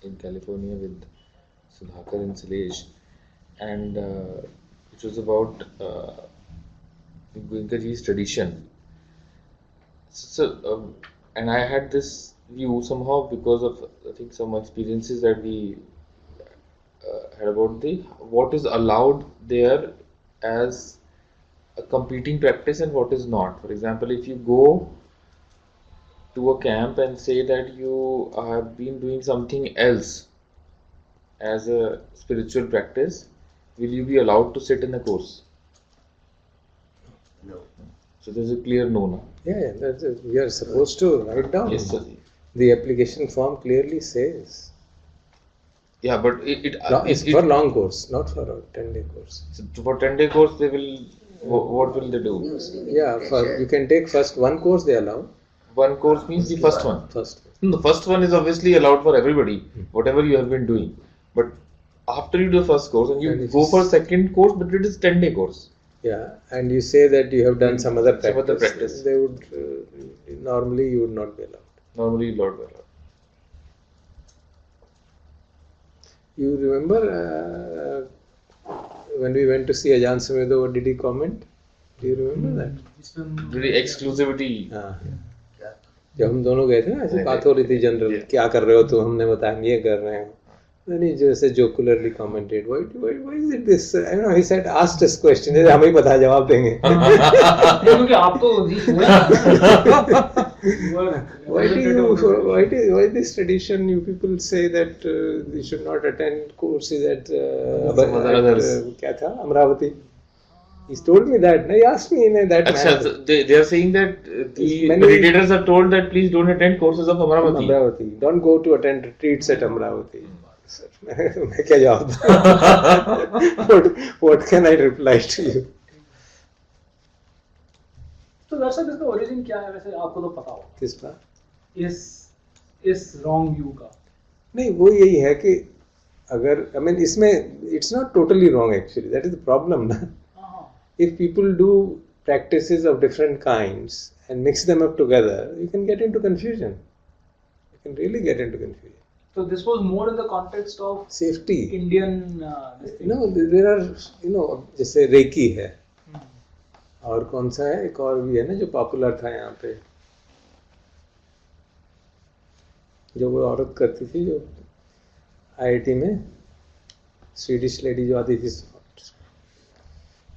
in California with Sudhakar and Salesh, and it was about Goenkaji's tradition. And I had this view somehow because of I think some experiences that we had about the what is allowed there as a competing practice and what is not. For example, if you go to a camp and say that you have been doing something else as a spiritual practice, will you be allowed to sit in a course? No. So there's a clear no now. Yeah, we are supposed to write down. Yes, sir. The application form clearly says. Yeah, but It's for long course, not for a 10-day course. so for 10-day course they will what will they do? Yeah, you can take first one course they allow. One course means the first one. First. The first one is obviously allowed for everybody, whatever you have been doing. But after you do the first course and you And go for second course, but it is 10-day course. Yeah, and you say that you have done some other practice. Some other practice. They would normally you would not be allowed. Normally allowed by law. You remember when we went to see Ajahn Sumedho, what did he comment? Do you remember that? Very exclusivity. हाँ. जब हम दोनों गए थे ना ऐसे बात हो रही थी जनरल क्या कर रहे हो तो हमने बताया हम ये कर रहे हैं. Then he just jocularly commented, why is it this? I know he said asked us question. जैसे हमें ही पता है जवाब देंगे. क्योंकि आप तो जी why this tradition you people say that you should not attend courses at क्या था Amravati. He told me that. He asked me in that manner. So they are saying that the meditators are told that please don't attend courses of Amravati. Amravati. Don't go to attend retreats at Amravati. मैं क्या जवाब दूं? What can I reply to you? तो दरअसल इसका origin क्या है वैसे आपको तो पता होगा किसका? इस रॉन्ग व्यू का. नहीं वो यही है कि अगर I mean इसमें it's not totally wrong actually. That is the problem ना. If people do practices of different kinds and mix them up together, you can get into confusion. You can really get into confusion. So this was more in the context of Safety. Indian. No, there are जैसे recce है और कौन सा है एक और भी है ना जो पॉपुलर था यहाँ पे जो वो औरत करती थी जो आईआईटी में स्वीडिश लेडी जो आती थी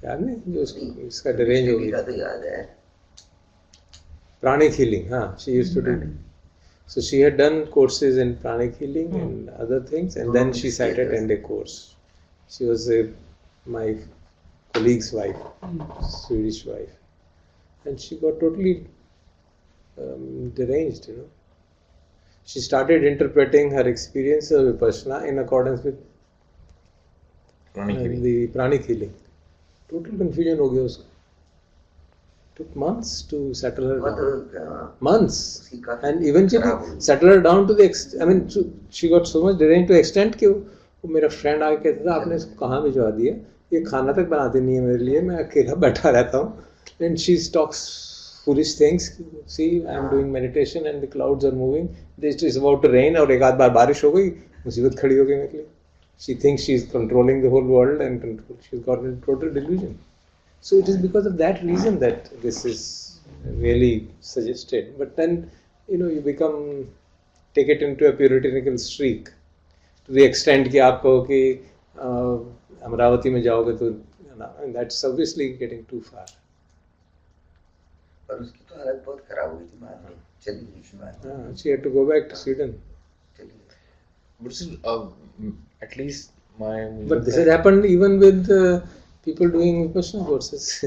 याद नहीं जो इसका रेंज हो गई pranic healing she used to do so she had done courses in pranic healing and other things and then she started 10-day course. She was my colleague's wife, Swedish wife, and she got totally deranged, She started interpreting her experience of Vipassana in accordance with the pranic healing. Total confusion हो गया उसका. Took months to settle her down. Months. And eventually settle her down to the extent, I mean, she got so much deranged to extent कि वो मेरा friend आके कहता था आपने इसको कहाँ भिजवा दिया? ये खाना तक बनाती नहीं है मेरे लिए मैं अकेला बैठा रहता हूँ. And she talks foolish things. See, I am doing meditation and the clouds are moving. It is about to rain और एक आध बार बारिश हो गई मुसीबत खड़ी हो गई मेरे लिए. She thinks she is controlling the whole world and she's got a total delusion. So it is because of that reason that this is really suggested. But then, you take it into a puritanical streak to the extent कि आप कहो कि अमरावती में जाओगे तो that's obviously getting too far. पर उसकी तो हालत बहुत खराब हुई थी बाद में चली गई. She had to go back to Sweden. But still, at least But this has happened even with people doing Vipassana courses.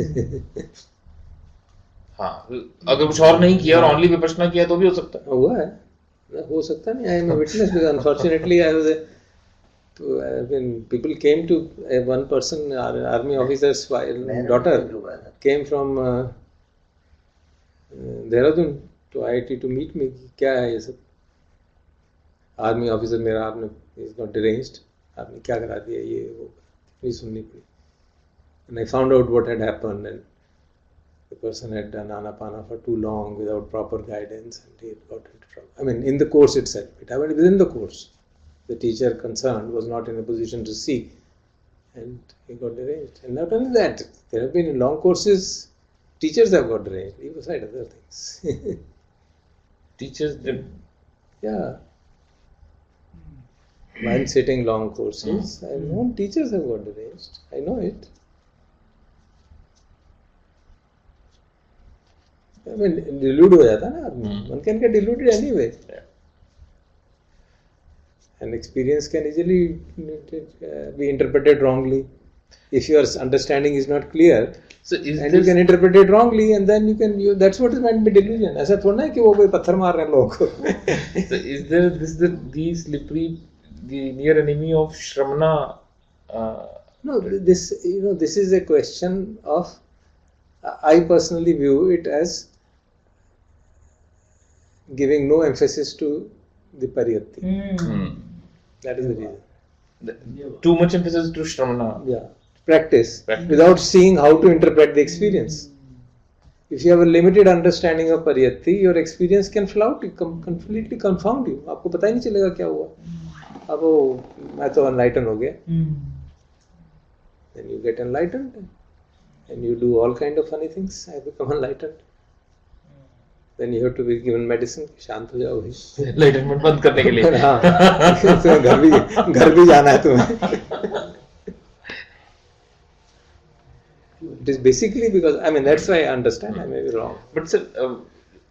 हाँ अगर कुछ और नहीं किया और only Vipassana किया तो भी हो सकता है. हुआ है हो सकता नहीं. I am a witness because unfortunately I was when people came to one person army officer's daughter came from Dehradun to IIT to meet me. क्या है ये सब आर्मी ऑफिसर मेरा आपने is got deranged आपने क्या करा दिया ये वो नहीं सुननी पड़ी. And I found out what had happened and the person had done Anapana for too long without proper guidance and he had got into trouble. I mean in the course itself. It happened within the course. the teacher concerned was not in a position to see, and he got deranged. And not only that, there have been long courses, teachers have got deranged, leave aside other things. Teachers did. Yeah. While sitting long courses, I've known teachers have got deranged. I know it. I mean, delude हो जाता है ना आदमी. One can get deluded anyway. Yeah. And experience can easily be interpreted wrongly. If your understanding is not clear, So is and you this can interpret it wrongly, and then that's what is meant by delusion. ऐसा थोड़ा है कि वो कोई पत्थर मार रहे हैं लोगों को. so is there the slippery, the near enemy of Shramana? No, this is a question of. I personally view it as giving no emphasis to the pariyatti. That is the reason. Too much emphasis to Shramana. Yeah, practice without seeing how to interpret the experience. If you have a limited understanding of pariyatti, your experience can flout, completely confound you. आपको पता ही नहीं चलेगा क्या हुआ. अब वो मैं तो enlightened हो गया. Then you get enlightened, and you do all kind of funny things. I become enlightened. Then you have to be given medicine. शांत हो जाओ भाई. Enlightenment बंद करने के लिए. हाँ, तुम्हें घर भी जाना है तुम्हें. It is basically because that's why I understand. I may be wrong. But sir,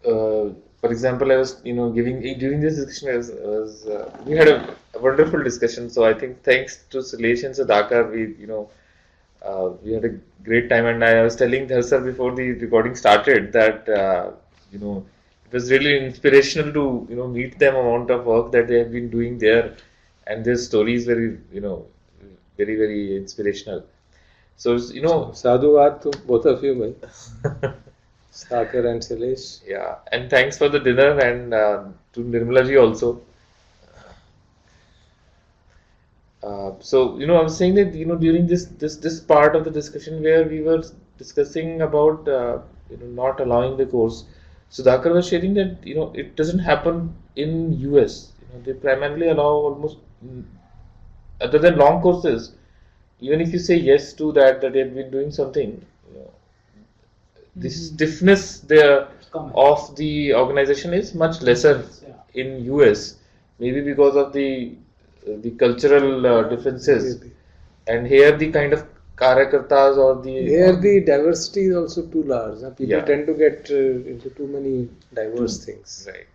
for example, I was giving during this discussion we had a wonderful discussion. So I think thanks to Salesh and Sudhakar, we had a great time, and I was telling her sir before the recording started that it was really inspirational to meet them, amount of work that they have been doing there, and their stories very very very inspirational. So Sadhuvat to both of you, bhai. Sudhakar and Salesh. Yeah, and thanks for the dinner, and to Nirmala ji also. So I was saying that during this part of the discussion where we were discussing about not allowing the course, Sudhakar was sharing that it doesn't happen in US. They primarily allow almost other than long courses. Even if you say yes to that they have been doing something, the stiffness there of the organization is much lesser in US. Maybe because of the cultural differences, and here the kind of karyakartas or here the diversity is also too large. People tend to get into too many diverse things. Right.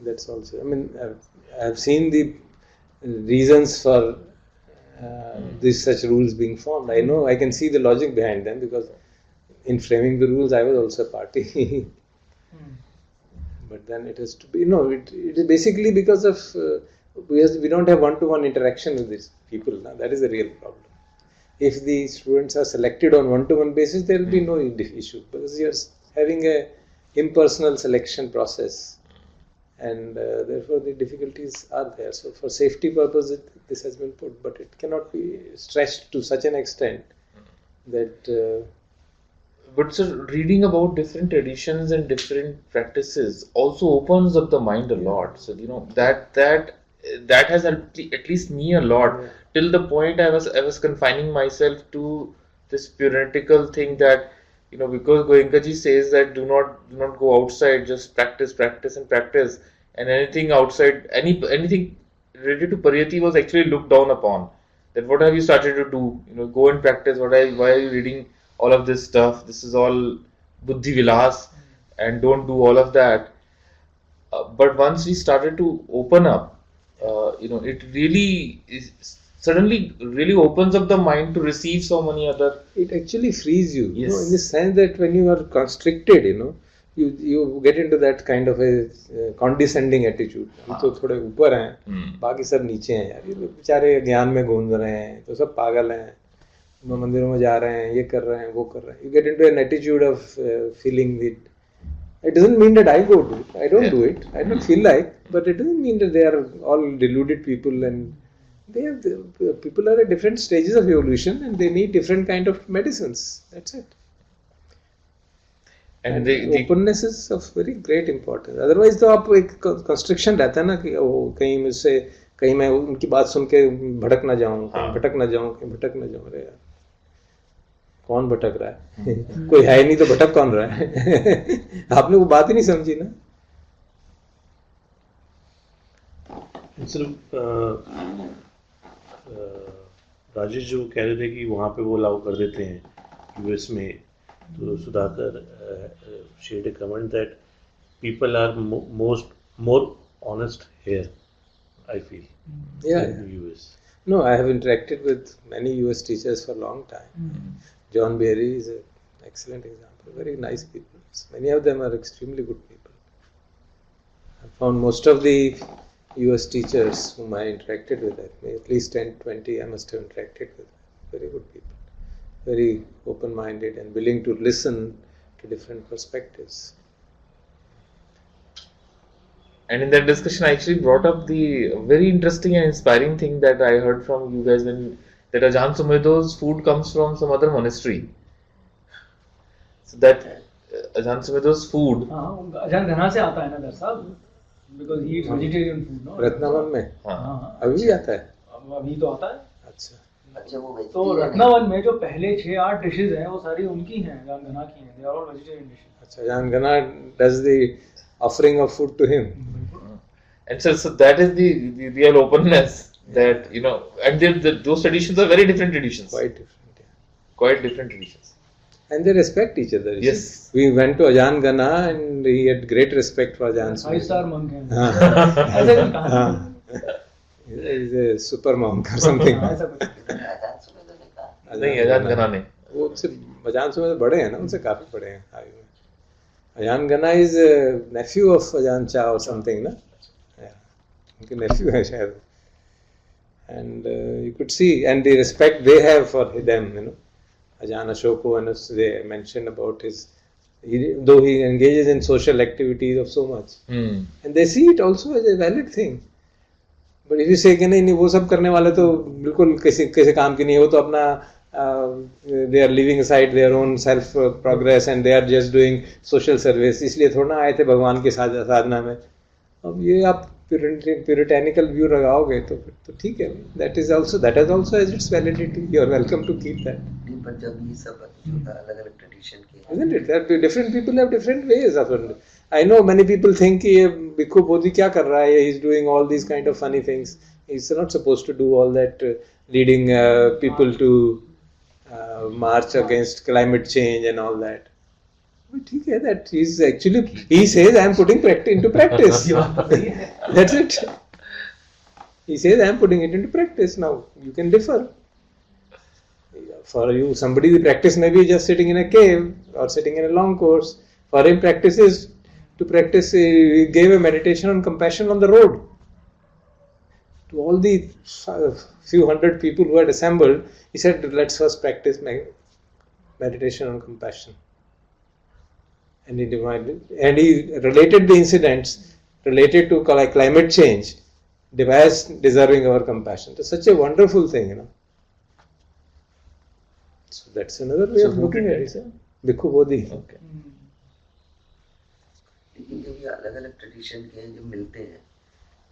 That's also. I've seen the reasons for these such rules being formed. I can see the logic behind them, because in framing the rules I was also a party. But then it has to be, it is basically because of we don't have one-to-one interaction with these people. That is the real problem. If the students are selected on one-to-one basis, there will be no issue, because you are having a impersonal selection process, and therefore the difficulties are there. So for safety purposes this has been put, but it cannot be stretched to such an extent that but sir, reading about different traditions and different practices also opens up the mind a lot. So that has helped at least me a lot, till the point I was confining myself to this puritanical thing that because Goenka ji says that do not go outside, just practice and practice, and anything outside, anything related to pariyatti was actually looked down upon. That what have you started to do? Go and practice. Why are you reading all of this stuff? This is all buddhi vilas, and don't do all of that. But once we started to open up, it really suddenly really opens up the mind to receive so many other. It actually frees you. Yes. In the sense that when you are constricted, you get into that kind of a condescending attitude. हम तो थोड़े ऊपर हैं, बाकी सब नीचे हैं यार. ये बेचारे ज्ञान में गूंज रहे हैं, तो सब पागल हैं. मंदिरों में जा रहे हैं, ये कर रहे हैं, वो कर रहे हैं. You get into an attitude of feeling it. It doesn't mean that I go do it. I don't do it. I don't feel like, but it doesn't mean that they are all deluded people, and people are at different stages of evolution, and they need different kind of medicines. That's it. And openness is of very great importance. Otherwise तो आप एक constriction रहता है ना कि वो कहीं मैं उनकी बात सुन के भटक ना जाऊं, भटक ना जाऊं, अरे यार कौन भटक रहा है कोई है नहीं तो भटक कौन रहा है आपने वो बात ही नहीं समझी ना. सिर्फ राजेश जो कह रहे थे कि वहाँ पे वो अलाउ कर देते हैं यूएस में, तो Sudhakar shared a comment that people are more honest here, I feel, in US. No, I have interacted with many US teachers for a long time. John Berry is an excellent example. Very nice people. Many of them are extremely good people. I found most of the US teachers whom I interacted with, at least 10, 20, I must have interacted with. Very good people. Very open-minded and willing to listen to different perspectives. And in that discussion, I actually brought up the very interesting and inspiring thing that I heard from you guys that Ajahn Sumedho's food comes from some other monastery. So that Ajahn Sumedho's food. Ajahn Ghana से आता है ना दर साहब, because he eats vegetarian food, no? रत्नावन में अभी भी आता है? अभी तो आता है. अच्छा. तो रत्नावन में जो पहले 6-8 डिशेज हैं वो सारी उनकी हैं, अजान घना की हैं. They are all vegetarian dishes. अच्छा, अजान घना does the offering of food to him. And so that is the real openness that, you know, and those traditions are very different traditions. Quite different, yeah. Quite different traditions. And they respect each other. Yes. We went to Ajahn Ghana and he had great respect for Ajahn Sumedho. 5-star monk है. He's a super monk or something. नहीं, अजान घना ने. वो उनसे अजान सुमेधो बड़े हैं ना, उनसे काफी बड़े हैं आयु में. अजान घना is nephew of Ajahn Chah or something, ना? उनके nephew है शायद. And you could see, and the respect they have for them, you know. Ajahn Ashoko, and they mentioned about though he engages in social activities of so much, and they see it also as a valid thing. But if you say कि नहीं वो सब करने वाले तो बिल्कुल किसी काम की नहीं है, वो तो अपना they are leaving aside their own self progress and they are just doing social service, इसलिए थोड़ा ना आए थे भगवान की साधना में. अब ये आप puritanical view लगाओगे तो ठीक है. That has also has its validity. You are welcome to keep that. Isn't it? That different people have different ways of it. I know many people think कि Bhikkhu Bodhi क्या कर रहा है? He's doing all these kind of funny things. He's not supposed to do all that, leading people to march against climate change and all that. But ठीक है, that he's actually, he says I am putting into practice. That's it. He says I am putting it into practice. Now you can differ. For you, somebody the practice may be just sitting in a cave or sitting in a long course. For him, practice is to practice. He gave a meditation on compassion on the road. To all the few hundred people who had assembled, he said, "Let's first practice meditation on compassion." And he related the incidents related to climate change as deserving our compassion. It's such a wonderful thing, you know. So that's another way of looking at it. Bhikkhu Bodhi. Okay. लेकिन जब ये अलग-अलग tradition के हैं जो मिलते हैं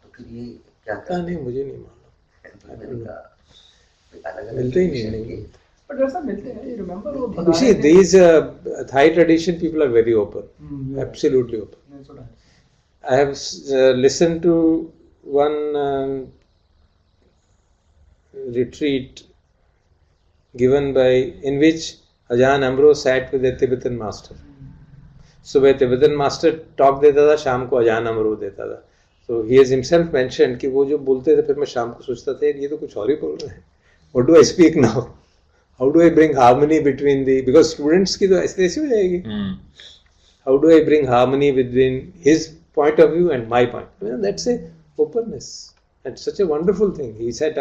तो फिर ये क्या करते हैं? नहीं, मुझे नहीं मालूम. मिलते ही नहीं. But there's some मिलते हैं. You remember वो You see, these Thai tradition people are very open. Absolutely open. I have listened to one retreat given in which Ajahn Ambrose sat with a Tibetan master. सुबह Tibetan master talk देता था, शाम को अजान अमरूद देता था. So he has himself mentioned कि वो जो बोलते थे फिर मैं शाम को सोचता था ये तो कुछ और ही बोल रहे हैं. What do I speak now? How do I bring harmony between because students की तो ऐसे हो जाएगी. How do I bring harmony between his point of view and my point? Well, that's a openness. That's such a wonderful thing. He said,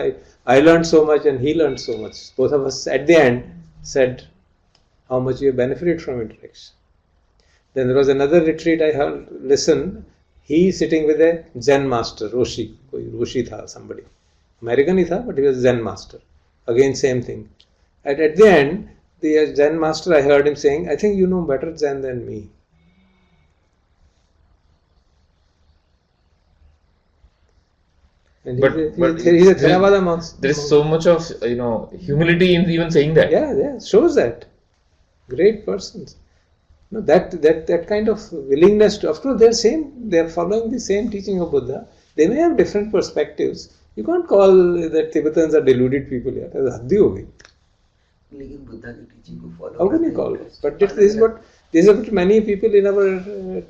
I learned so much and he learned so much. Both of us at the end said how much we have benefited from interaction. Then there was another retreat I heard, listen, he sitting with a Zen master, Roshi. कोई Roshi था, somebody. American ही था, but he was Zen master. Again, same thing. And at the end, the Zen master, I heard him saying, I think you know better Zen than me. And But he's a Theravada monk. there is so much of humility in even saying that. Yeah, shows that. Great persons. No, that kind of willingness to, of course, they're following the same teaching of Buddha. They may have different perspectives. You can't call that Tibetans are deluded people. Yeah, that's हद्दी हो गई. लेकिन बुद्धा की teaching को follow How can you call it? But this is what many people in our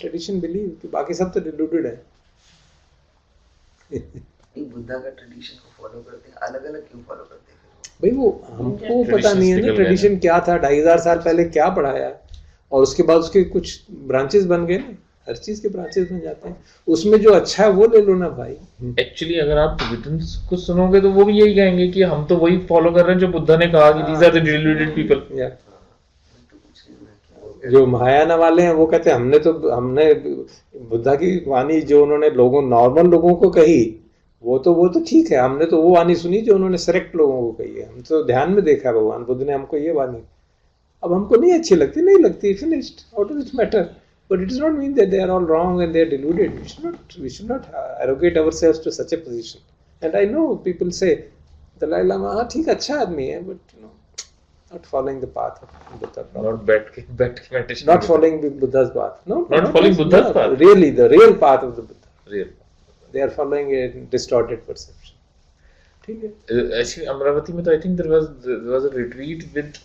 tradition believe. कि बाकी सब तो deluded है. नहीं, बुद्धा का ट्रेडिशन को फॉलो करते हैं, अलग अलग क्यों फॉलो करते हैं? भाई वो हमको पता नहीं है ना ट्रेडिशन क्या था, 2500 साल पहले क्या पढ़ाया, और उसके बाद उसके कुछ ब्रांचेस बन गए ना, हर चीज के ब्रांचेस बन जाते हैं, उसमें जो अच्छा है वो ले लो ना भाई. एक्चुअली अगर आप टिबेटन्स को सुनोगे तो वो भी यही कहेंगे कि हम तो वही फॉलो कर रहे हैं जो बुद्धा ने कहा कि these are the deluded people. जो महायाना वाले हैं वो कहते हैं हमने बुद्धा की वाणी जो उन्होंने नॉर्मल लोगों को कही वो तो ठीक है, हमने तो वो वाणी सुनी जो उन्होंने सेलेक्ट लोगों को कही है, हम तो ध्यान में देखा है भगवान बुद्ध ने हमको ये वाणी, अब हमको नहीं अच्छी लगती, नहीं लगती, finished, how does it matter, but it is not mean that they are all wrong and they are deluded. We should not arrogate ourselves to such a position. And I know people say Dalai Lama हाँ ठीक अच्छा आदमी है, but not following the path of Buddha. Not bad meditation. Not following Buddha's path. No, Not following Buddha's path. Really, the real path of the Buddha. Real. They are following a distorted perception. ठीक है. Actually, Amravati में तो I think there was a retreat with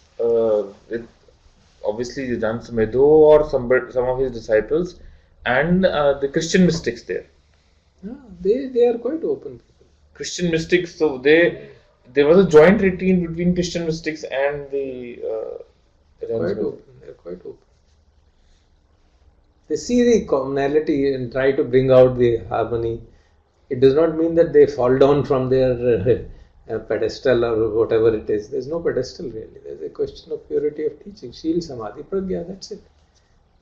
obviously Jan Sumedho or some of his disciples and the Christian mystics there. Yeah, they are quite open people. Christian mystics, so there was a joint retreat between Christian mystics and the quite open. They're quite open. They see the commonality and try to bring out the harmony. It does not mean that they fall down from their pedestal or whatever it is. There's no pedestal really. There's a question of purity of teaching. शील समाधि प्रज्ञा, that's it.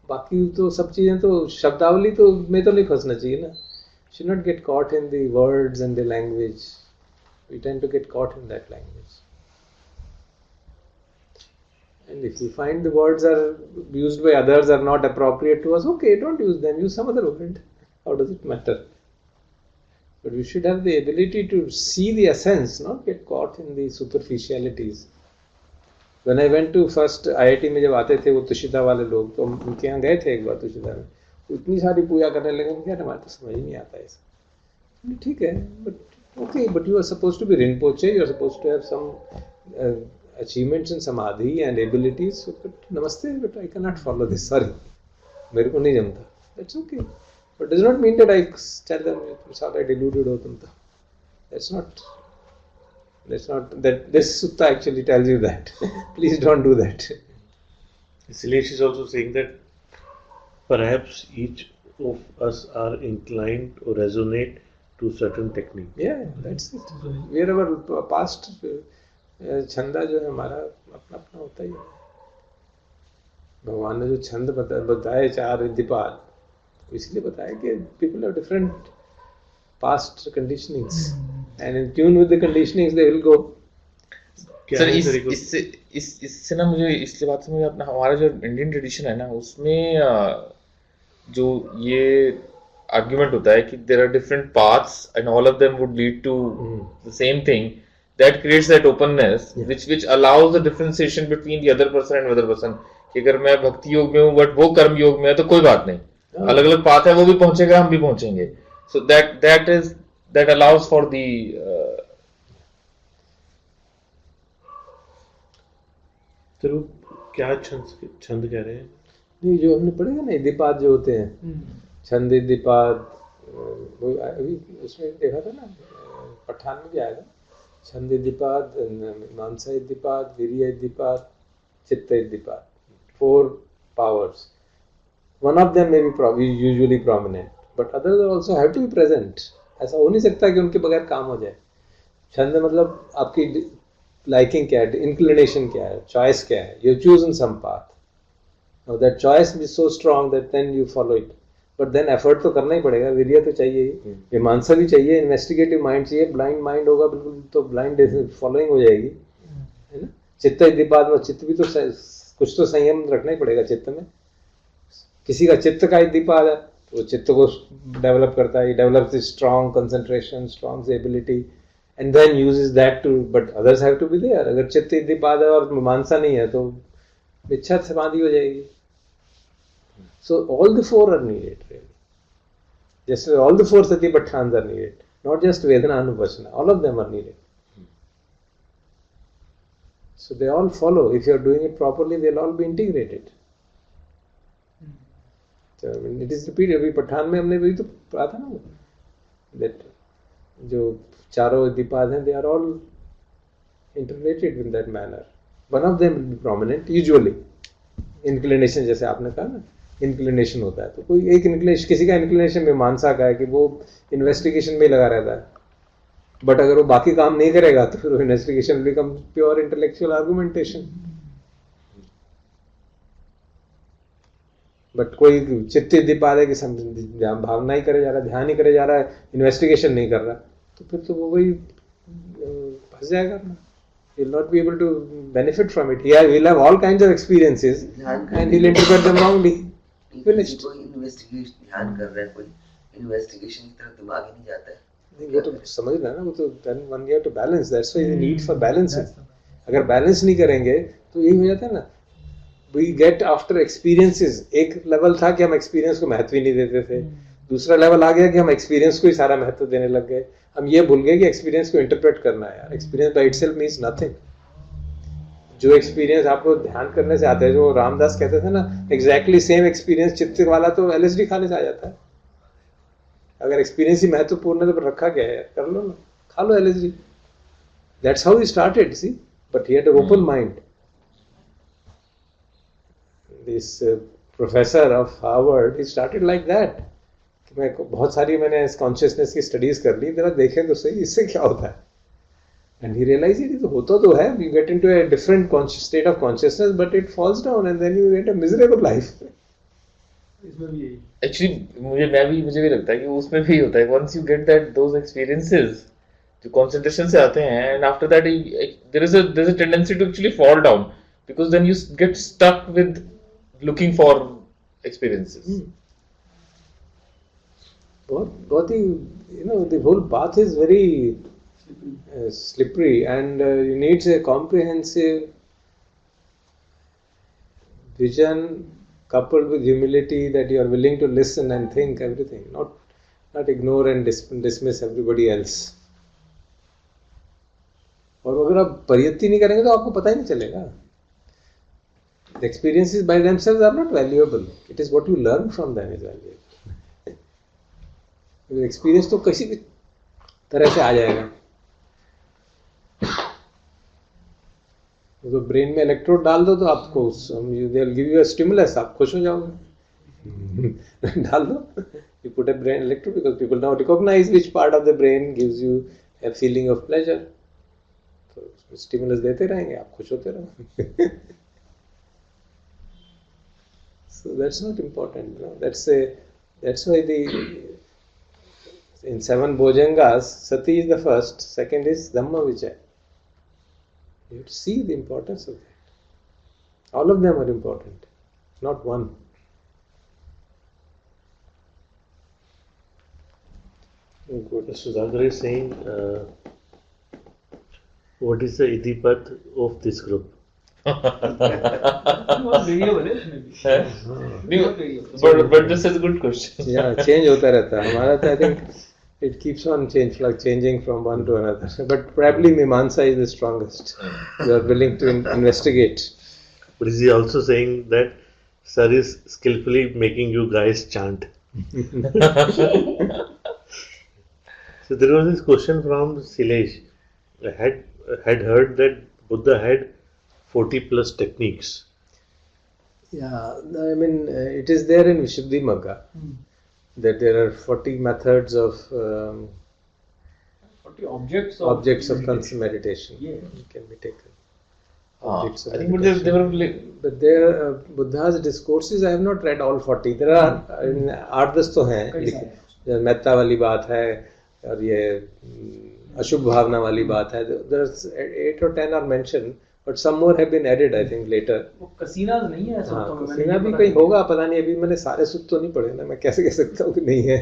बाकी तो सब चीजें तो शब्दावली तो में तो नहीं फंसना चाहिए ना. Should not get caught in the words and the language. We tend to get caught in that language. And if you find the words are used by others are not appropriate to us, okay, don't use them. Use some other word. How does it matter? But we should have the ability to see the essence, not get caught in the superficialities. When I went to first IIT में जब आते थे वो तुषिता वाले लोग, तो उनके यहाँ गए थे एक बार तुषिता में, इतनी सारी पूजा करने लगे, क्या हमारे तो समझ ही नहीं आता ऐसा. ठीक है, but okay, but you are supposed to be Rinpoche, you are supposed to have some achievements in samadhi and abilities. But namaste, but I cannot follow this. Sorry, मेरे को नहीं जमता. That's okay. But does not mean that I tell them तुम सारे deluded हो तुम तो. That's not that this sutta actually tells you that. Please don't do that. Silesh is also saying that perhaps each of us are inclined or resonate to certain technique. Yeah, that's it. Wherever past छंदा जो है हमारा अपना अपना होता ही है. भगवान ने जो छंद बताए 4 रिद्धिपाद, इसलिए बताया कि people have different past conditionings and in tune with the conditionings they will go. Sir इससे ना मुझे इसलिए बात समझ अपना हमारा जो इंडियन ट्रेडिशन है ना उसमें जो ये आर्ग्यूमेंट होता है कि there are different paths and all of them would lead to the same thing. That creates that openness, which allows the differentiation between the other person and other person. कि अगर मैं भक्ति योग में हूँ बट वो कर्म योग में है तो कोई बात नहीं, अलग अलग पाथ है, वो भी पहुंचेगा हम भी पहुंचेंगे. So that allows for the तो क्या छंद कह रहे हैं? नहीं, जो हमने पढ़े ना इद्धिपाद जो होते हैं, छंद इद्धिपाद, अभी उसमें देखा था ना, पठान में भी आएगा. छंद इद्धिपाद, मीमांसा इद्धिपाद, वीर्य इद्धिपाद, चित्त इद्धिपाद, 4 powers. One of them may be usually prominent, but others also have to be present. ऐसा हो नहीं सकता कि उनके बगैर काम हो जाए. छंद मतलब आपकी liking क्या है, inclination क्या है, choice क्या है. You choose in some path. Now that choice is so strong that then you follow it. But then effort तो करना ही पड़ेगा. वीर्य तो चाहिए ही, मीमांसा भी चाहिए, इन्वेस्टिगेटिव माइंड चाहिए. ब्लाइंड माइंड होगा बिल्कुल तो ब्लाइंड फॉलोइंग हो जाएगी, है ना. चित्त इद्धिपाद में चित्त भी तो कुछ तो संयम रखना ही पड़ेगा चित्त में. किसी का चित्त का इद्धिपाद है वो चित्त को डेवलप करता है, develops the strong concentration, strong ability, and then uses that to, but others have to be there. अगर चित्त इद्दीपाद है और मीमांसा नहीं है तो इच्छा समाधि हो जाएगी. So all the four are needed really. Just all the four Satipatthans are needed, not just Vedana Anupasana. All of them are needed. So they all follow. If you are doing it properly, they'll all be integrated. So I mean, it is repeated. अभी पठान में हमने वही तो पढ़ा था ना, that जो चारों दीपाद हैं, they are all integrated in that manner. One of them will be prominent usually. Inclination जैसे आपने कहा ना, इंक्लिनेशन होता है, तो कोई एक इंक्लिनेशन, किसी का इंक्लिनेशन मीमांसा का है कि वो इन्वेस्टिगेशन में लगा रहता है, बट अगर वो बाकी काम नहीं करेगा तो फिर वो investigation become pure intellectual argumentation. But कोई चित्त दीपाद है कि भावना ही करे जा रहा है, ध्यान ही करे जा रहा है, इन्वेस्टिगेशन नहीं कर रहा, तो फिर तो वो वही फंस जाएगा ना. He'll not be able to benefit from it. He'll have all kinds of experiences and he'll interpret them wrongly. Finished. कोई इन्वेस्टिगेशन ध्यान कर रहा है, कोई इन्वेस्टिगेशन की तरफ दिमाग ही नहीं जाता है. नहीं, वो तो समझ रहा है ना, वो तो then one you have to balance. That's why the need for balancing. अगर बैलेंस नहीं करेंगे तो यही हो जाता है ना. We get after experiences. एक लेवल था कि हम एक्सपीरियंस को महत्व ही नहीं देते थे, दूसरा लेवल आ गया कि हम एक्सपीरियंस को ही सारा महत्व देने लग गए. हम ये भूल गए कि एक्सपीरियंस को इंटरप्रेट करना है. Experience by itself means nothing. जो एक्सपीरियंस आपको ध्यान करने से आता है, जो रामदास कहते थे ना, एग्जैक्टली सेम एक्सपीरियंस चित्त वाला तो एलएसडी खाने से आ जाता है. अगर एक्सपीरियंस ही महत्वपूर्ण है तो रखा क्या है, कर लो ना, खा लो LSD. That's how he started, see, but he had an open mind. This professor of Harvard, he started like that. मैं बहुत सारी मैंने इस कॉन्शियसनेस की स्टडीज कर ली, जरा देखें तो सही इससे क्या होता है. एंड ही रियलाइज इट तो होता तो है, you get into a different state of consciousness, but it falls down and then you get a miserable life. इसमें भी यही एक्चुअली मुझे भी लगता है कि उसमें भी होता है. Once you get that those experiences जो कंसंट्रेशन से आते हैं, and after that there is a tendency to actually fall down, because then you get stuck with looking for experiences. बहुत ही, you know, the whole path is very slippery and you need a comprehensive vision coupled with humility, that you are willing to listen and think everything, not ignore and dismiss everybody else. और अगर आप प्रयत्न नहीं करेंगे तो आपको पता ही नहीं चलेगा. The experiences by themselves are not valuable. It is what you learn from them is valuable. Experience तो किसी भी तरह से आ जाएगा. तो ब्रेन में इलेक्ट्रोड डाल दो तो आपको they will give you a stimulus, आप खुश हो जाओगे. डाल दो, you put a brain electrode, because people now recognise which part of the brain gives you a feeling of pleasure. तो स्टिमुलस देते रहेंगे, आप खुश होते रहोगे. So that's not important, you know? That's why in 7 Bhojangas, Sati is the first, second is Dhamma Vijay. You have to see the importance of that. All of them are important, not one. Good. Sudhakar is saying, what is the Idipad of this group? बहुत variable है इसमें भी. But this is a good question. Yeah, change होता रहता है. हमारा तो I think it keeps on changing from one to another. But probably Mimamsa is the strongest. You are willing to investigate. But is he also saying that Sir is skillfully making you guys chant? So there was this question from Silesh. I had heard that Buddha had 40 plus techniques. Yeah, I mean, it is there in Vishuddhimagga that there are 40 methods of 40 objects of meditation. Yeah. Can be taken. I Objects of think meditation. they were like, But there, Buddha's discourses, I have not read all 40. There are 8-10 तो हैं. जैसे मेत्ता वाली बात है और ये अशुभ भावना वाली बात है. There's 8 or 10 are mentioned, but some more have been added, I think, later. वो कसीनाज नहीं है सब हाँ, तो मैंने कसीना ये भी पता कहीं नहीं। होगा, पता नहीं, अभी मैंने सारे सूत्र तो नहीं पढ़े ना, मैं कैसे कह सकता हूँ कि नहीं है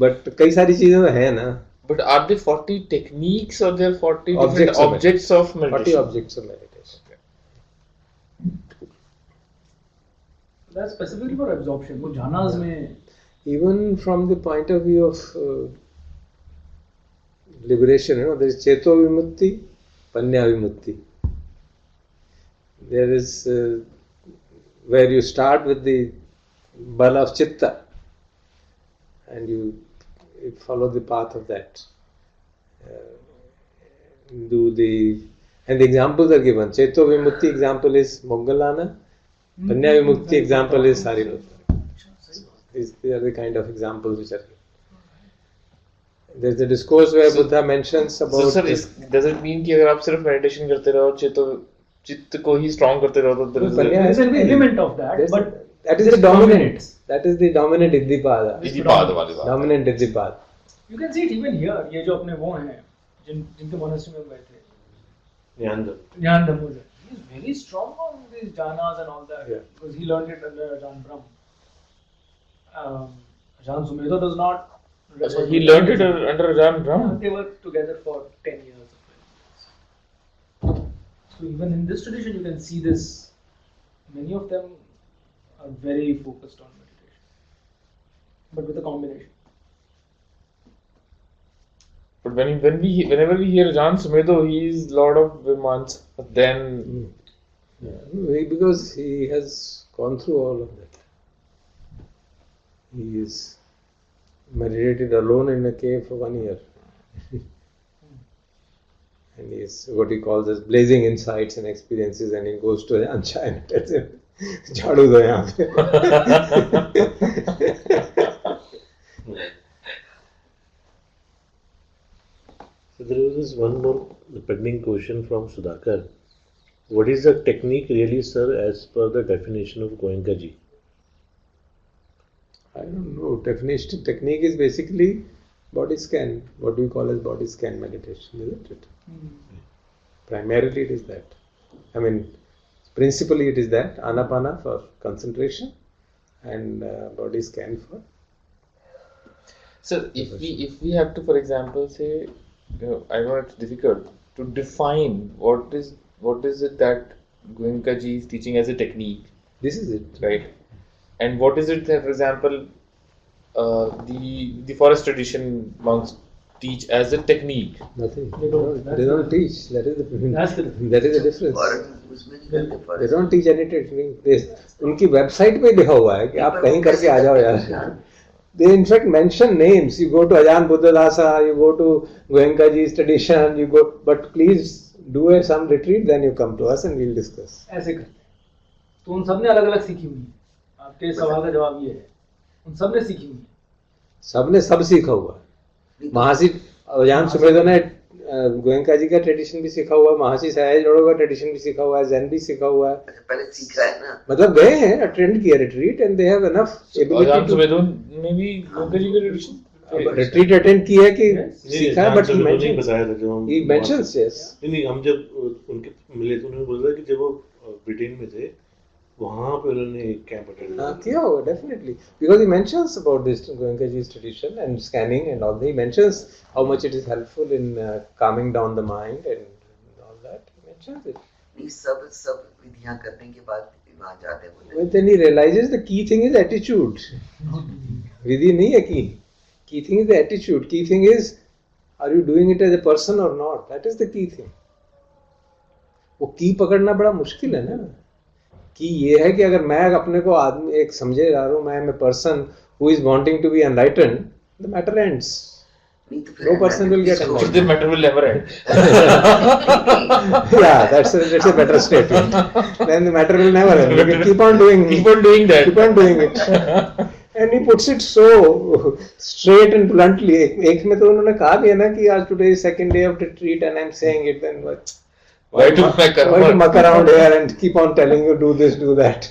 बट कई सारी चीजें तो है ना. But are there 40 techniques or there are 40 Objects different of objects of 40 meditation? objects of meditation. That's specifically for absorption. वो जानाज में Even from the point of view of liberation, there is Cheto Vimutti, Panya Vimutti. There is where you start with the bal of Chitta and you follow the path of that. And the examples are given. Cheto Vimutti example is Moggallana, Panya Vimutti example is Sarilota. These are the kind of examples which are given. There's a discourse where Buddha mentions about. So sir, does it mean कि अगर आप सिर्फ meditation करते रहो चित्त को ही strong करते रहो तो there is an element of that, but that is this the dominant. dominates. That is the dominant Iddhipada. इदिपाद वाली बात. Dominant Iddhipada. You can see it even here. ये जो अपने वो हैं जिनके monastery में गए थे, Jnana Dhammoja. He is very strong on these jhanas and all that, Yeah. because he learned it under Ajahn Brahm. Ajahn Sumedho does not. So he learned it under Ajahn Brahm. They were together for 10 years. So even in this tradition, you can see this. Many of them are very focused on meditation, but with a combination. But whenever we hear Ajahn Sumedho, he is Lord of Vimans. But then Because he has gone through all of that. He is meditated alone in a cave for 1 year. And he is what he calls as blazing insights and experiences, and he goes to Ancha and tells him, Jhadu do yahan pe." So there was this one more pending question from Sudhakar. What is the technique really, sir, as per the definition of Goenka ji? I don't know. Definition technique is basically body scan. What we call as body scan meditation, isn't it? Primarily, it is that. I mean, principally, it is that Anapana for concentration and body scan for. so if we have to, for example, say, I know it's difficult to define what is it that Goenka ji is teaching as a technique, This is it. right? And what is it that, for example, the forest tradition monks teach as a technique? Nothing. They don't. They don't teach. That is the That's the difference. that is the difference. और उसमें नहीं करते They forest. don't teach any technique. उनकी website पे लिखा हुआ है कि आप कहीं करके आ जाओ यार. They in fact mention names. You go to Ajahn Buddhadasa, you go to Goenka ji's tradition, you go, but please do some retreat, then you come to us and we'll discuss. ऐसे करते हैं. तो उन सब ने अलग अलग सीखी हुई है. आपके सवाल का जवाब ये है, उन सब ने सीखी हुई है. सबने सब सीखा हुआ है. महर्षि अजान सुमेधो ने गोयंका जी का ट्रेडिशन भी सीखा हुआ है, महर्षि सहजानंद का ट्रेडिशन भी सीखा हुआ है, ज़ेन भी सीखा हुआ है. अच्छा, पहले सीखा है ना. मतलब गए हैं, अटेंड किया retreat and they have enough Ajahn ability to Sumedho ने भी Goenka ji का tradition. रिट्रीट अटेंड किया है कि सीखा है, बट ही नहीं मेंशंस बताया था जब हम ही मेंशंस यस. नहीं हम जब उनके मिले तो उन्होंने बोला कि जब वो ब्रिटेन में थे वहाँ पे उन्होंने एक कैंप अटेंड किया होगा definitely, because he mentions about this Goenka ji's tradition and scanning and all. He mentions how much it is helpful in calming down the mind and all that. He mentions it. नहीं, सब विधियां करने के बाद वहाँ जाते हैं बोले. But then he realizes the key thing is attitude. Vidhi नहीं है key. Key thing is the attitude. Key thing is, are you doing it as a person or not? That is the key thing. वो की पकड़ना बड़ा मुश्किल है ना. की ये है कि अगर मैं अपने को आदमी एक समझे जा रहा हूँ, मैं a person who is wanting to be enlightened, the matter ends. नहीं तो फिर No person will get So enlightened. the matter will never end. Yeah, that's a better statement. Then the matter will never end. You can keep on doing that. Keep on doing it. And he puts it so straight and bluntly. एक में तो उन्होंने कहा भी है ना कि आज today is second day of retreat and I'm saying it, then what? Why to muck Why to muck around here and keep on telling you do this, do that?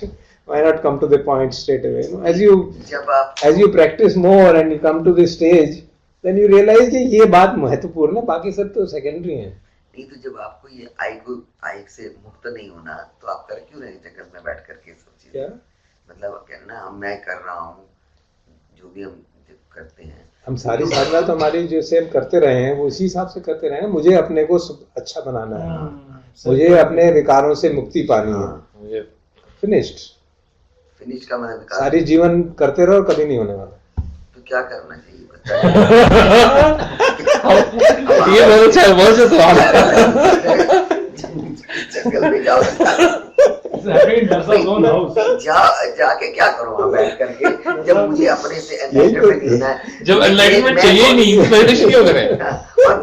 Why not come to the point straight away? You know, जब आप as you practice more and you come to this stage, then you realize कि ये बात महत्वपूर्ण है, बाकी सब तो secondary है. नहीं तो जब आपको ये आई से मुक्त नहीं होना तो आप कर क्यों रहे जंगल में बैठ करके सब चीजें? क्या मतलब कहना मैं कर रहा हूँ जो भी हम करते हैं, हम सारी साधना तो हमारी जैसे हम करते रहे हैं वो इसी हिसाब से करते रहे हैं। मुझे अपने को अच्छा बनाना है, मुझे अपने विकारों से मुक्ति पानी है, मुझे फिनिश्ड। फिनिश का मतलब विकार। सारी जीवन करते रहो, कभी नहीं होने वाला। तो क्या करना चाहिए ये बहुत अच्छा सवाल है। जंगल में जाओ, जाके क्या करो वहाँ बैठ करके, जब मुझे अपने से एनलाइटमेंट लेना है। जब एनलाइटमेंट चाहिए ही नहीं, मेडिटेशन क्यों करें? और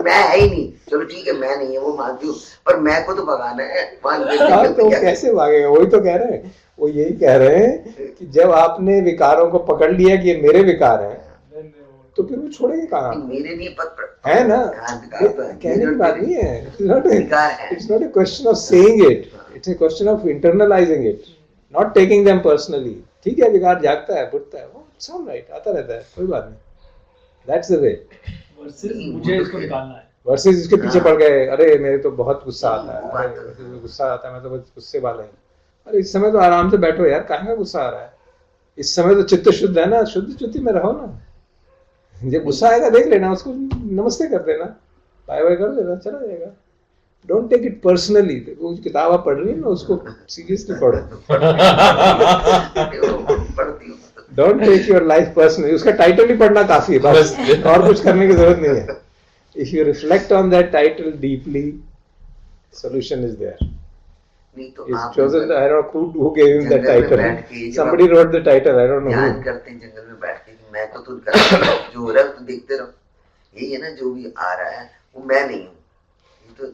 मैं है ही नहीं, चलो ठीक है मैं नहीं है वो मानती हूँ, पर मैं को तो भगाना है। तो कैसे भागेगा? वही तो कह रहे हैं, वो यही कह रहे हैं कि जब आपने विकारों को पकड़ लिया कि ये मेरे विकार हैं, तो फिर वो छोड़ेंगे कहाँ? मेरे लिए है ना, कहने की बात नहीं है। It's not a question of saying it, it's a question of internalising it, not taking them personally. ठीक है, विकार जागता है, बुझता है, वो इट्स ऑल राइट, आता रहता है, कोई बात नहीं। That's the way. मुझे इसको निकालना है वर्सेस इसके पीछे पड़ गए, अरे मेरे तो बहुत गुस्सा आता है, अरे गुस्सा आता है, मैं तो बहुत गुस्से वाला हूँ। अरे इस समय तो आराम से बैठो यार, काहे में गुस्सा आ रहा है? इस समय तो चित्त शुद्ध है ना, शुद्ध चित्त में रहो ना। जब गुस्सा आएगा देख लेना, उसको नमस्ते कर देना, बाय बाय कर देना, चला जाएगा। Don't take it personally. वो किताब आप पढ़ रही है ना, उसको सीरियसली पढ़ो। Don't take your life personally. उसका टाइटल ही पढ़ना काफी है, बस और कुछ करने की जरूरत नहीं है। If you reflect on that title deeply, solution is there. It's chosen. I don't know who gave him that title. Somebody wrote the title. I don't know who. ध्यान करते हैं जंगल में बैठ के, मैं तो तुम कर जो हो रहा है तो देखते रहो, यही है ना, जो भी आ रहा है वो मैं नहीं हूँ। तो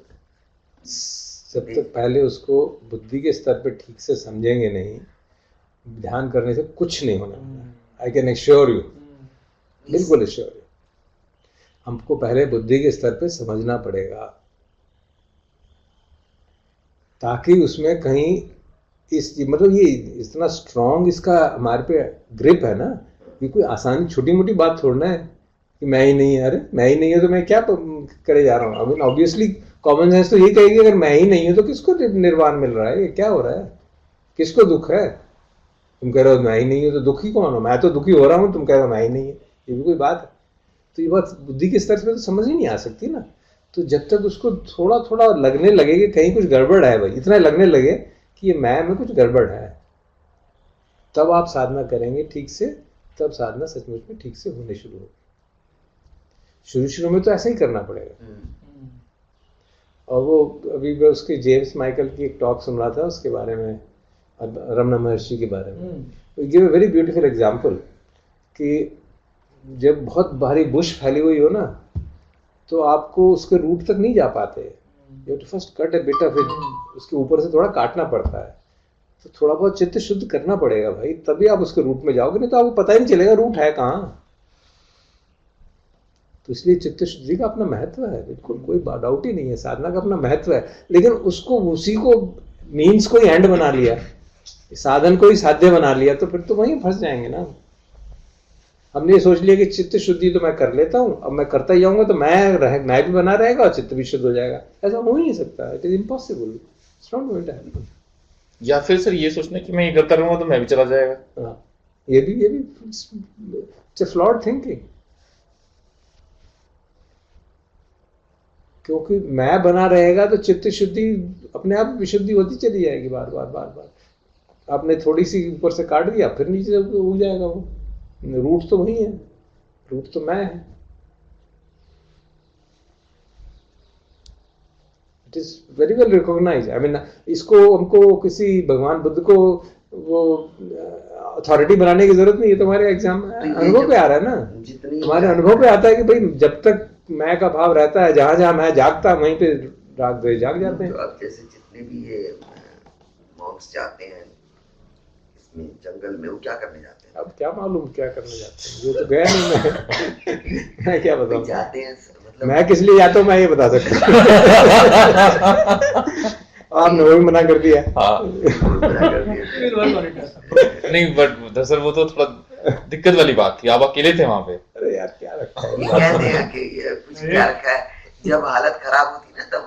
जब तक पहले उसको बुद्धि के स्तर पे ठीक से समझेंगे नहीं, ध्यान करने से कुछ नहीं होना। I can assure you, बिल्कुल assure you। हमको पहले बुद्धि के स्तर पे समझना पड़ेगा, ताकि उसमें कहीं इस मतलब ये इतना स्ट्रॉन्ग इसका हमारे पे ग्रिप है ना, ये कोई आसानी छोटी मोटी बात थोड़ना है कि मैं ही नहीं है। अरे मैं ही नहीं हूँ तो मैं क्या करे जा रहा हूँ? अब ऑब्वियसली कॉमन सेंस तो ये कहेगी अगर मैं ही नहीं हूँ तो किसको निर्वाण मिल रहा है? ये क्या हो रहा है? किसको दुख है? तुम कह रहे हो मैं ही नहीं हूँ, तो दुखी कौन हो? मैं तो दुखी हो रहा हूँ, तुम कह रहे हो मैं ही नहीं है, ये भी कोई बात है? तो ये बात बुद्धि के स्तर पे तो समझ ही नहीं आ सकती ना। तो जब तक उसको थोड़ा थोड़ा लगने लगे कि कहीं कुछ गड़बड़ है, भाई इतना लगने लगे कि ये मैं में कुछ गड़बड़ है, तब आप साधना करेंगे ठीक से, तब साधना सचमुच में ठीक से होने शुरू होगी। शुरू शुरू में तो ऐसा ही करना पड़ेगा। और वो अभी मैं उसके जेम्स माइकल की एक टॉक सुन रहा था उसके बारे में, रमना महर्षि के बारे में। Give a very beautiful example कि जब बहुत भारी बुश फैली हुई हो ना, तो आपको उसके रूट तक नहीं जा पाते। You have to first cut a bit of it, उसके ऊपर से थोड़ा काटना पड़ता है। तो थोड़ा बहुत चित्त शुद्ध करना पड़ेगा भाई, तभी आप उसके रूट में जाओगे, नहीं तो आपको पता ही नहीं चलेगा रूट है कहाँ। तो इसलिए चित्त शुद्धि का अपना महत्व है, बिल्कुल कोई डाउट ही नहीं है। साधना का अपना महत्व है, लेकिन उसको उसी को मीन्स को ही एंड बना लिया, साधन को ही साध्य बना लिया, तो फिर तो वहीं फंस जाएंगे ना। हमने ये सोच लिया कि चित्त शुद्धि तो मैं कर लेता हूँ, अब मैं करता ही जाऊंगा तो मैं भी बना रहेगा और चित्त भी शुद्ध हो जाएगा। ऐसा हो ही नहीं सकता, it is impossible, it's not going to happen. या फिर सर ये सोचना कि मैं ये करता रहूंगा तो मैं भी चला जाएगा। हाँ, ये भी इट्स अ फ्लॉड थिंकिंग। क्योंकि मैं बना रहेगा तो चित्त शुद्धि अपने आप विशुद्धि होती चली जाएगी, बार बार बार बार। आपने थोड़ी सी ऊपर से काट दिया, फिर नीचे उग जाएगा वो। रूट तो वही है, रूट तो मैं है। It is very well recognise. I mean इसको हमको किसी भगवान बुद्ध को वो अथॉरिटी बनाने की जरूरत नहीं है। तो हमारे एग्जाम अनुभव पे आ रहा है ना, हमारे अनुभव पे आता है कि भाई जब तक मैं का भाव रहता है, जहां जहां मैं जागता वहीं पे राग द्वेष जाग जाते हैं। तो अब जैसे जितने भी ये मॉन्क्स जाते हैं इसमें जंगल में, वो क्या करने जाते हैं? अब क्या मालूम क्या करने जाते हैं, ये तो गया नहीं। मैं क्या बताऊं जाते हैं, मतलब मैं किस लिए जाता हूँ मैं ये बता सकता हूँ। आपने वही मना कर दिया। नहीं बट दरअसल वो तो थोड़ा दिक्कत वाली बात थी, आप अकेले थे वहां पे। अरे यार क्या रखा है, कहते हैं कि कुछ क्या रखा है, जब हालत खराब होती है ना तब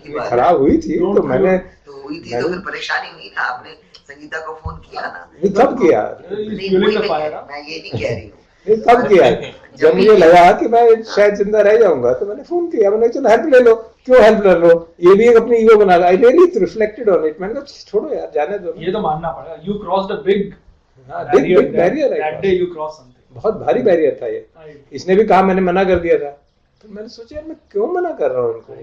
की बात है। खराब हुई थी तो मैंने तो हुई थी तो फिर परेशानी हुई ना, आपने संगीता को फोन किया ना। कब किया? नहीं, fueling वही the fire, मैं ये नहीं कह रही हूँ। नहीं, कब किया? जब मुझे लगा कि मैं शायद जिंदा रह जाऊंगा तो मैंने फोन किया, मैंने चलो हेल्प ले लो, क्यों हेल्प ले लो, ये भी एक अपनी ईगो बना लो। I really reflected on it, मैंने कहा छोड़ो यार, जाने दो। ये तो मानना पड़ेगा, you crossed a big big barrier है, that day you crossed something. बहुत भारी बैरियर था ये। इसने भी कहा, मैंने मना कर दिया था, तो मैंने सोचा यार मैं क्यों मना कर रहा हूँ उनको।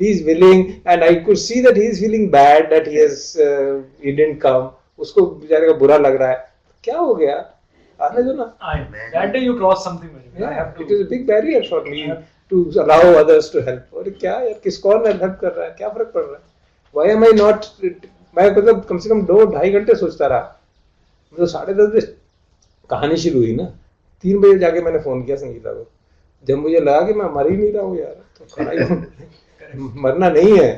He is willing and I could see that he is feeling bad that he didn't come. उसको बेचारे का बुरा लग रहा है, क्या हो गया, आने दो ना। That day you crossed something very big. I Yeah, have to. it is a big barrier for me to allow others to help. और क्या यार, किस कौन हेल्प कर रहा है, क्या फर्क पड़ रहा है? Why am I not? मैं मतलब कम से कम 2-2.5 घंटे सोचता रहा। मतलब 10:30 बजे कहानी शुरू हुई ना, 3 बजे जाके मैंने फोन किया संगीता को, जब मुझे लगा कि मैं मर ही नहीं रहा हूँ यार, तो खड़ा ही हूँ। मरना नहीं है,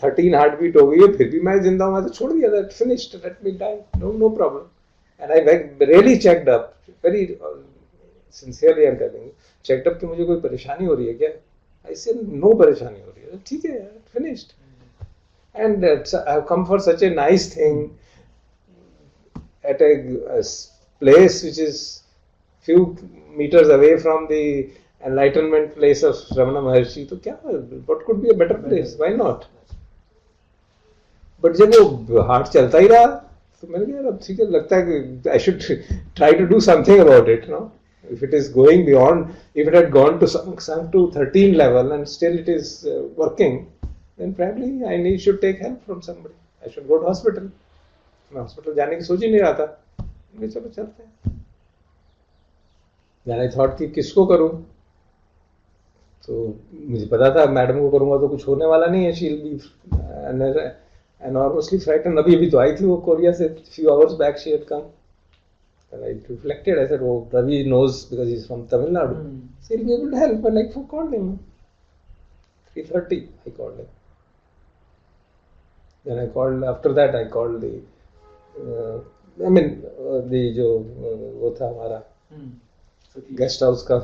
13 हार्ट बीट हो गई है, फिर भी मैं जिंदा हूँ, मैं तो छोड़ दिया था, finished, let me die, no problem. And I really checked up, very sincerely I am telling you, checked up कि मुझे कोई परेशानी हो रही है क्या? आई से नो परेशानी हो रही है, ठीक है यार, finished. And I have come for such a nice thing at a place which is few meters away from the enlightenment place of Ramana Maharshi, तो क्या, what could be a better place? Why not? But जब वो heart चलता ही रहा तो मैंने कहा यार अब ठीक है, लगता है कि I should try to do something about it, no? If it is going beyond, if it had gone to sunk to 13 level and still it is working, then probably I should take help from somebody. I should go to hospital. मैं hospital जाने की सोच ही नहीं रहा था, चलो चलते हैं। Then I thought कि किसको करूं, तो मुझे पता था मैडम को करूंगा तो कुछ होने वाला नहीं है, she'll be enormously frightened। अभी तो आई थी वो कोरिया से, few hours back she had come, and I reflected, I said, oh, Ravi knows because he's from Tamil Nadu, so he'll be able to help, and I called him 3:30, I called him. Then I called, after that I called the the जो वो था हमारा guest house का,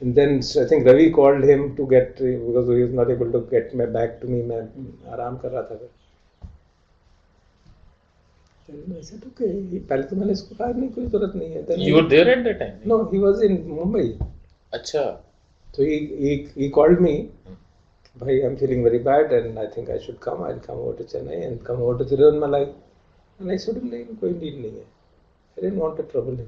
and then I think Ravi called him to get, because he was not able to get me back to me, मैं आराम कर रहा था फिर। I said okay, पहले तो मैंने इसको कहा नहीं, कोई जरूरत नहीं है। Then You were there at that time? No, he was in Mumbai. अच्छा। So he called me, भाई I'm feeling very bad and I think I should come, I'll come over to Chennai and come over to Tiruvannamalai. And I said नहीं, कोई need नहीं है। I didn't want to trouble him.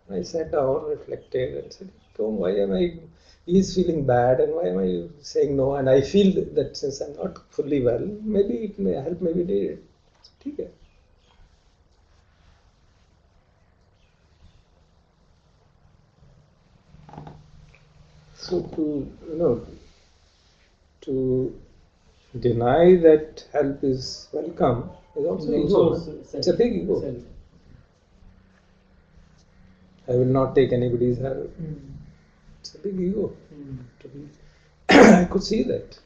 And I sat down, reflected and said, why am I, he is feeling bad and why am I saying no? And I feel that since I'm not fully well, maybe it may help, maybe need it. ठीक है। So to deny that help is welcome is also ego. It's a big ego. I will not take anybody's help. It's a big ego. To be I could see that.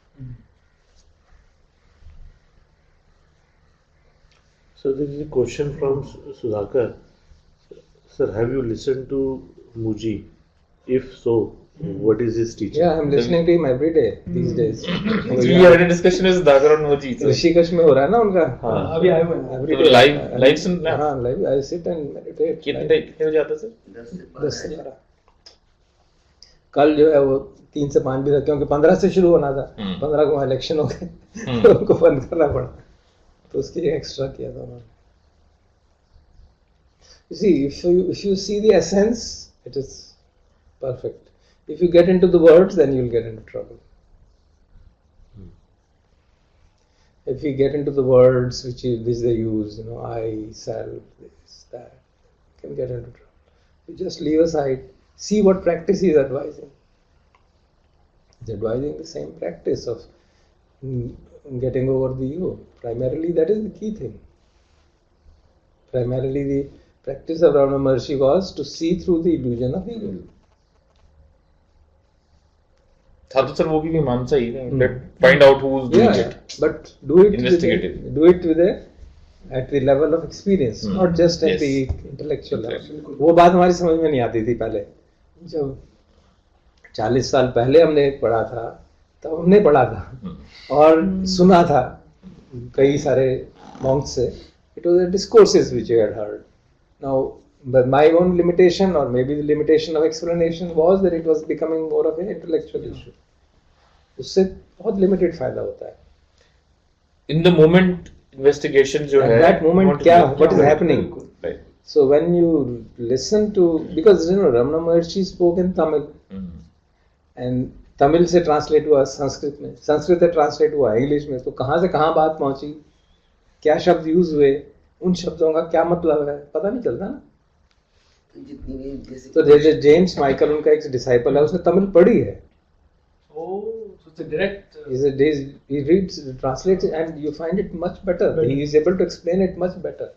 So there is a question from Sudhakar. Sir, have you listened to Muji? If so, what is his teaching? Yeah, I'm listening to him every day these days. We had a discussion with Dagar and Moji. Rishikesh में हो रहा है ना उनका। हाँ, अभी आए हुए हैं। Every तो day. live सुनना है? हाँ, live. I sit and meditate. कितने बजे आता सर? 10 से 12। कल जो है वो 3 से 5 भी था, क्योंकि 15 से शुरू होना था, 15 को इलेक्शन हो गए, तो उनको बंद करना पड़ा, तो उसके लिए एक्स्ट्रा किया था उन्होंने। You see, if you see the essence, it is perfect. If you get into the words, then you'll get into trouble. If you get into the words which they use, I, self, this, that, you can get into trouble. You just leave aside, see what practice he is advising. He's advising the same practice of getting over the ego. Primarily, that is the key thing. Primarily, the practice of Ramana Maharshi was to see through the illusion of ego. था तो sir वो भी मीमांसा ही है, find out who is doing it. But do it Investigative. do it with at the level of experience, not just at the intellectual level. वो बात हमारी समझ में नहीं आती थी पहले, जब 40 साल पहले हमने पढ़ा था, तब हमने पढ़ा था और सुना था कई सारे monks से. It was the discourses which I had heard. Now, but my own limitation, or maybe the limitation of explanation, was that it was becoming more of an intellectual issue. उससे बहुत limited फायदा होता है. In the moment investigation जो At है, that moment क्या, what is happening? Right. So when you listen to, because you know Ramana Maharshi spoke in Tamil, and Tamil से translate हुआ संस्कृत में, संस्कृत से ट्रांसलेट हुआ इंग्लिश में, तो कहाँ से कहाँ बात पहुंची, क्या शब्द यूज हुए, उन शब्दों का क्या मतलब है, पता नहीं चलता ना. तो जैसे जेम्स माइकल उनका एक डिसाइपल है, उसने तमिल पढ़ी है. So it's a direct. He reads, translates, and you find it much better. He is able to explain it much better.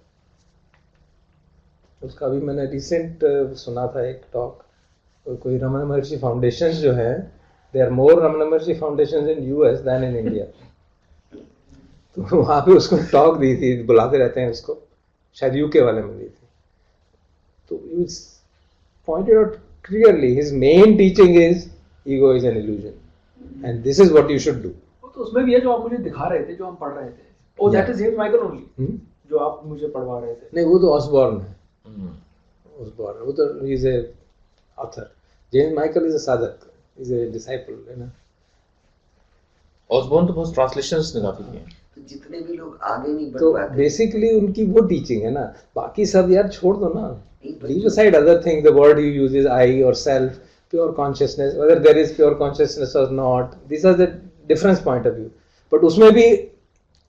उसका भी मैंने रिसेंट सुना था एक टॉक, कोई रमन महर्षि फाउंडेशन जो है, they are more Raman Maharshi foundation in US than in India. तो वहाँ पे उसको टॉक दी थी, बुलाते रहते हैं उसको, शायद यूके वाले में दी थी. तो he pointed out clearly his main teaching is ego is an illusion and this is what you should do. तो उसमें भी है जो आप मुझे दिखा रहे थे, जो हम पढ़ रहे थे. Oh, that is James Michael only. जो आप मुझे पढ़वा रहे थे. नहीं, वो तो ऑसबॉर्न है. ऑसबॉर्न, वो तो he is a author. James Michael is a साधक, is a disciple, है ना. ऑसबॉर्न तो बहुत ट्रांसलेशंस ने काफी किए हैं. जितने भी लोग आगे नहीं बढ़ तो पाते, बेसिकली उनकी वो टीचिंग है ना, बाकी सब यार छोड़ दो ना. Leave aside other things, the word you use is I or self, pure consciousness, whether there is pure consciousness or not, these are the different point of view. But उसमें भी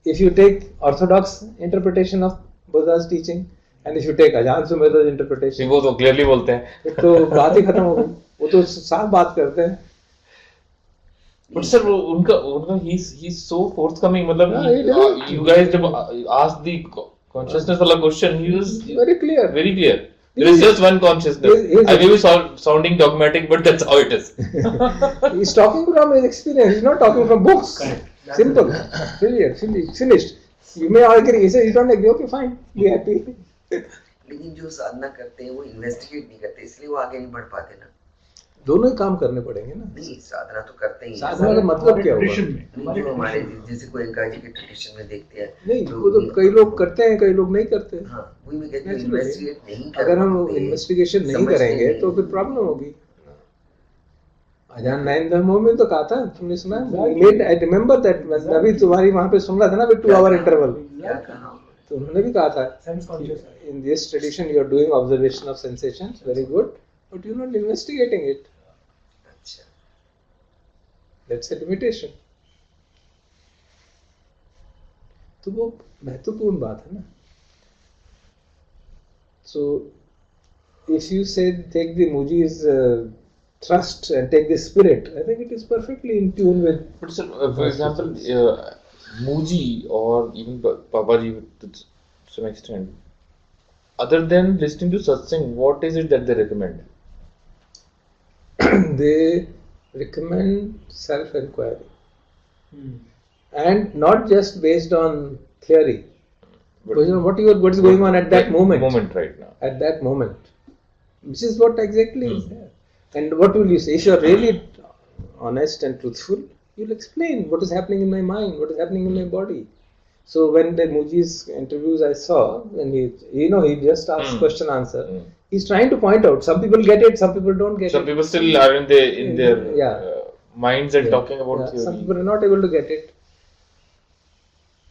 if you take orthodox interpretation of Buddha's teaching and if you take Ajahn Sumedho's interpretation, वो तो clearly बोलते हैं. तो बात ही खत्म हो गई. वो तो साफ बात करते हैं. But sir, उनका he's so forthcoming. मतलब Yeah, he did. you guys जब asked the consciousness वाला question, he was Very clear. very clear. There is just one consciousness. I may be sounding dogmatic, but that's how it is. He's talking from his experience. He's not talking from books. Simple. Clear. Finished. You may agree. He says you don't agree. Okay, fine. Be happy. लेकिन जो साधना करते हैं वो investigate नहीं करते, इसलिए वो आगे नहीं बढ़ पाते ना. दोनों ही काम करने पड़ेंगे ना. नहीं, साधना तो करते ही हैं. साधना का मतलब क्या होगा? नहीं, जो हमारे जैसे गोयनका जी के ट्रेडिशन में देखते हैं. नहीं, वो तो कई लोग करते हैं, कई लोग नहीं करते. हाँ, वही मैं कहती हूँ, इन्वेस्टिगेट नहीं कर अगर हम पाते, इन्वेस्टिगेशन नहीं समझते करेंगे नहीं. तो फिर प्रॉब्लम होगी. अजान नैन धर्मों में तो कहा था, तुमने सुना? I remember that. अभी तुम्हारी वहाँ पे सुन रहा था ना, 2 hour इंटरवल. क्या कहा? तो उन्होंने भी कहा था, in this tradition you are doing observation of sensations, very good, but you are not investigating it. अच्छा. That's a limitation. तो वो महत्वपूर्ण बात है ना. So if you say take the Muji's thrust and take the spirit, I think it is perfectly in tune with. But sir, for example, Muji or even Babaji to some extent, other than listening to satsang, what is it that they recommend? They recommend self-inquiry, and not just based on theory. But you know what is going on at that moment. Right now. At that moment, which is what exactly is there. And what will you say? If you are really honest and truthful, you'll explain what is happening in my mind, what is happening in my body. So when the Muji's interviews I saw, and he just asks question answer. He's trying to point out. Some people get it, some people don't get it. Some people still are in their minds and talking about theory. Some people are not able to get it.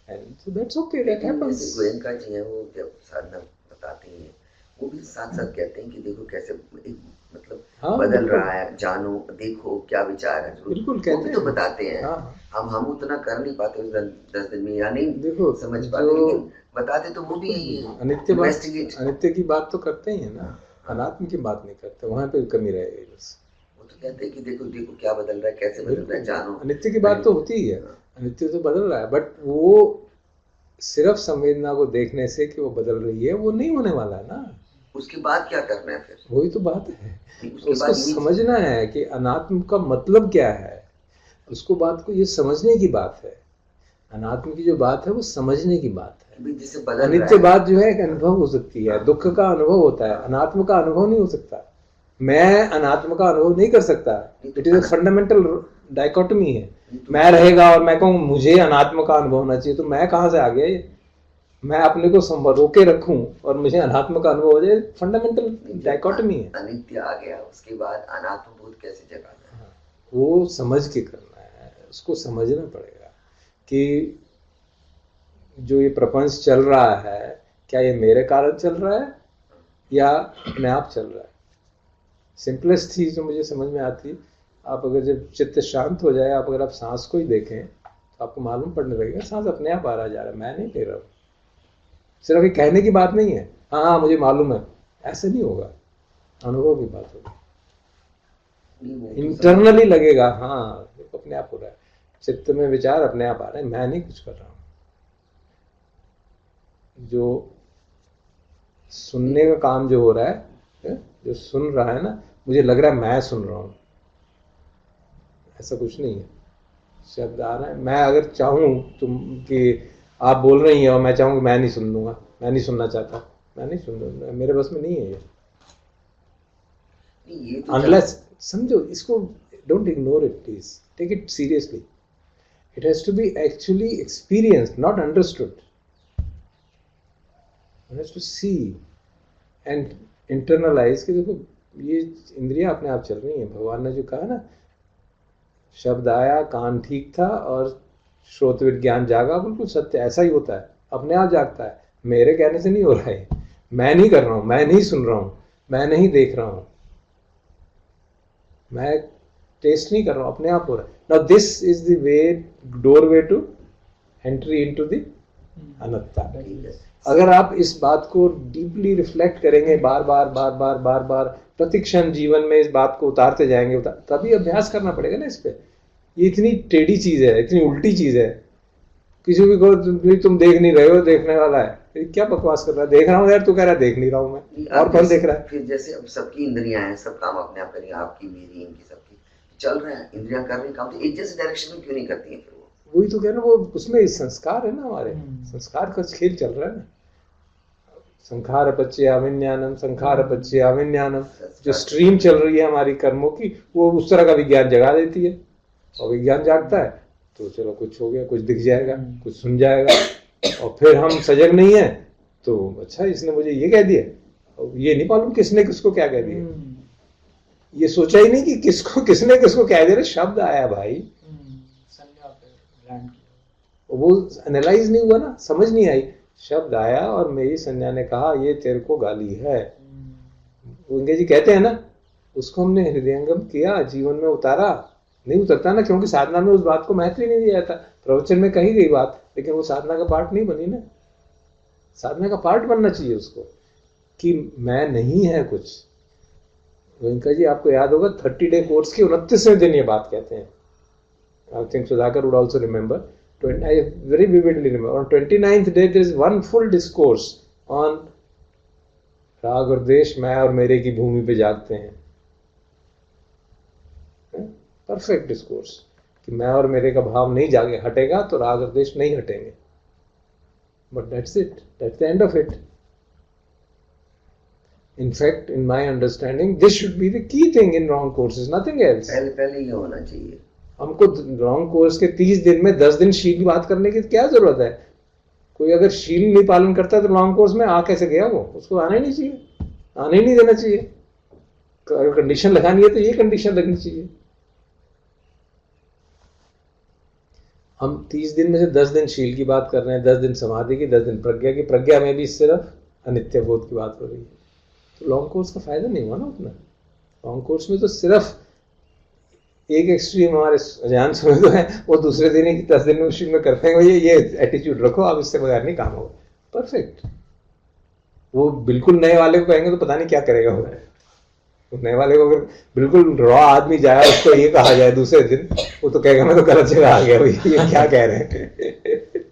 And so that's okay, that happens. जैसे गोयनका जी हैं, वो जब साधना बताते हैं, वो भी साथ साथ कहते हैं कि देखो कैसे मतलब बदल रहा है, जानो, देखो क्या विचार है. बिल्कुल वो कहते भी हैं. तो बताते हैं. हम उतना कर नहीं पाते उस 10 दिन में, या नहीं समझ पाते, लेकिन बताते तो वो भी अनित्य की बात तो करते ही है ना, अनात्म की बात नहीं करते. वहाँ पे कमी रहेगी बस. वो तो कहते हैं कि देखो देखो क्या बदल रहा है, कैसे बदल रहा है, जानो. अनित्य की बात तो होती ही है, अनित्य तो बदल रहा है, बट वो सिर्फ संवेदना को देखने से कि वो बदल रही है, वो नहीं होने वाला है ना. उसके बाद क्या करना है फिर? वही तो बात है. उसको समझना है कि अनात्म का मतलब क्या है. उसको बात को ये समझने की बात है. अनात्म की जो बात है वो समझने की बात है. अनित्य बात जो है एक अनुभव हो सकती है, दुख का अनुभव होता है, अनात्म का अनुभव नहीं हो सकता. मैं अनात्म का अनुभव नहीं कर सकता. It is a fundamental dichotomy है. मैं रहेगा और मैं कहूँ मुझे अनात्म का अनुभव होना चाहिए, तो मैं कहाँ से आ गया ये? मैं अपने को रोके रखूं और मुझे अनात्म का अनुभव हो जाए, फंडामेंटल डाइकोटमी है. अनित्य आ गया, उसके बाद अनात्म बोध कैसे जगाना है? वो समझ के करना है, उसको समझना पड़ेगा कि जो ये प्रपंच चल रहा है, क्या ये मेरे कारण चल रहा है या अपने आप चल रहा है. सिंपलेस्ट चीज जो मुझे समझ में आती, आप अगर जब चित्त शांत हो जाए, अगर आप सांस को ही देखें तो आपको मालूम पड़ने लगेगा सांस अपने आप आ रहा जा रहा है, मैं नहीं ले रहा हूँ. सिर्फ ये कहने की बात नहीं है, हाँ हाँ मुझे मालूम है, ऐसे नहीं होगा. अनुभव की बात होगी. इंटरनली लगेगा हाँ देखो अपने आप हो रहा है, चित्त में विचार अपने आप आ रहे हैं, मैं नहीं कुछ कर रहा हूँ. जो सुनने का काम जो हो रहा है, जो सुन रहा है ना, मुझे लग रहा है मैं सुन रहा हूँ, ऐसा कुछ नहीं है. शब्द आ रहा है, मैं अगर चाहूँ तुम कि आप बोल रही हैं और मैं चाहूँ कि मैं नहीं सुन लूँगा, मैं नहीं सुनना चाहता, मैं नहीं सुन लूँगा, मेरे बस में नहीं है ये. अनलेस समझो इसको, don't ignore it, please take it seriously. It has to be actually experienced, not understood. One has to see and internalize कि देखो ये इंद्रियां अपने आप चल रही हैं. भगवान ने जो कहा ना, शब्द आया, कान ठीक था और श्रोत विज्ञान जागा, बिल्कुल सत्य. ऐसा ही होता है, अपने आप जागता है. मेरे कहने से नहीं हो रहा है, मैं नहीं कर रहा हूँ, मैं नहीं सुन रहा हूँ, मैं नहीं देख रहा हूँ, मैं टेस्ट नहीं कर रहा हूँ, अपने आप हो रहा है. Now this is the way, doorway to entry into the anatta. अगर आप इस बात को डीपली रिफ्लेक्ट करेंगे, बार बार बार बार बार बार प्रतिक्षण जीवन में इस बात को उतारते जाएंगे, तभी अभ्यास करना पड़ेगा ना इस पे. ये इतनी टेढ़ी चीज है, इतनी उल्टी चीज है. किसी भी को तुम देख नहीं रहे हो, देखने वाला है, क्या बकवास कर रहा है, देख रहा हूँ यार, तू कह रहा है देख नहीं रहा हूँ मैं, और कौन देख रहा है. फिर जैसे अब सबकी इंद्रियां हैं, सब काम अपने आप करेंगे, आपकी मेरी इनकी सबकी चल रहे हैं, इंद्रियां कर रही काम, तो एक जैसे डायरेक्शन में क्यों नहीं करती हैं? फिर वही तो कह रहा हूँ, वो उसमें संस्कार है ना, हमारे संस्कार का खेल चल रहा है ना. संखार पच्चे अविज्ञानम, संखार पच्चे अविज्ञानम, जो स्ट्रीम चल रही है हमारी कर्मों की, वो उस तरह का विज्ञान जगा देती है. और विज्ञान जागता है तो चलो कुछ हो गया, कुछ दिख जाएगा, कुछ सुन जाएगा, और फिर हम सजग नहीं है तो अच्छा इसने मुझे ये कह दिया, और ये नहीं मालूम किसने किसको क्या कह दिया. ये सोचा ही नहीं कि किसको किसने किसको कह दिया. शब्द आया भाई, वो एनालाइज नहीं हुआ ना, समझ नहीं आई. शब्द आया और मेरी संज्ञा ने कहा ये तेरे को गाली है. गंगे जी कहते हैं ना, उसको हमने हृदयंगम किया, जीवन में उतारा. नहीं उतरता ना, क्योंकि साधना में उस बात को महत्व ही नहीं दिया जाता. प्रवचन में कही गई बात, लेकिन वो साधना का पार्ट नहीं बनी ना. साधना का पार्ट बनना चाहिए उसको, कि मैं नहीं है कुछ. गंगा जी आपको याद होगा 30 डे कोर्स के 29वें दिन ये बात कहते हैं. I think Sudhakar would also remember. I very vividly remember. On 29th day there is one full discourse on राग और देश मैं और मेरे की भूमि पे जागते हैं. परफेक्ट डिस्कोर्स कि मैं और मेरे का भाव नहीं जागे, हटेगा तो राग और देश नहीं हटेंगे. But that's it, that's the end of it. In fact, in my understanding, this should be the key thing in wrong courses, nothing else. पहले ये होना चाहिए. हमको रॉन्ग कोर्स के 30 दिन में 10 दिन शील की बात करने की क्या जरूरत है. कोई अगर शील नहीं पालन करता तो लॉन्ग कोर्स में आ कैसे गया वो, उसको आना ही नहीं चाहिए, आने ही नहीं देना चाहिए. अगर कंडीशन लगानी है तो ये कंडीशन लगनी चाहिए. हम 30 दिन में से 10 दिन शील की बात कर रहे हैं, 10 दिन समाधि की, 10 दिन प्रज्ञा की. प्रज्ञा में भी सिर्फ अनित्य बोध की बात हो रही है. तो लॉन्ग कोर्स का फायदा नहीं हुआ ना उतना. लॉन्ग कोर्स में तो सिर्फ एक एक्सट्रीम हमारे अज्ञान समय तो है, वो दूसरे दिन ही 10 दिन में उसी में करते हैं. ये एटीट्यूड रखो, आप इससे बगैर नहीं काम होगा. परफेक्ट. वो बिल्कुल नए वाले को कहेंगे तो पता नहीं क्या करेगा वो. नए वाले को अगर बिल्कुल रॉ आदमी जाए, उसको ये कहा जाए दूसरे दिन, वो तो कहेगा मैं तो गलत जगह आ गया, ये क्या कह रहे हैं.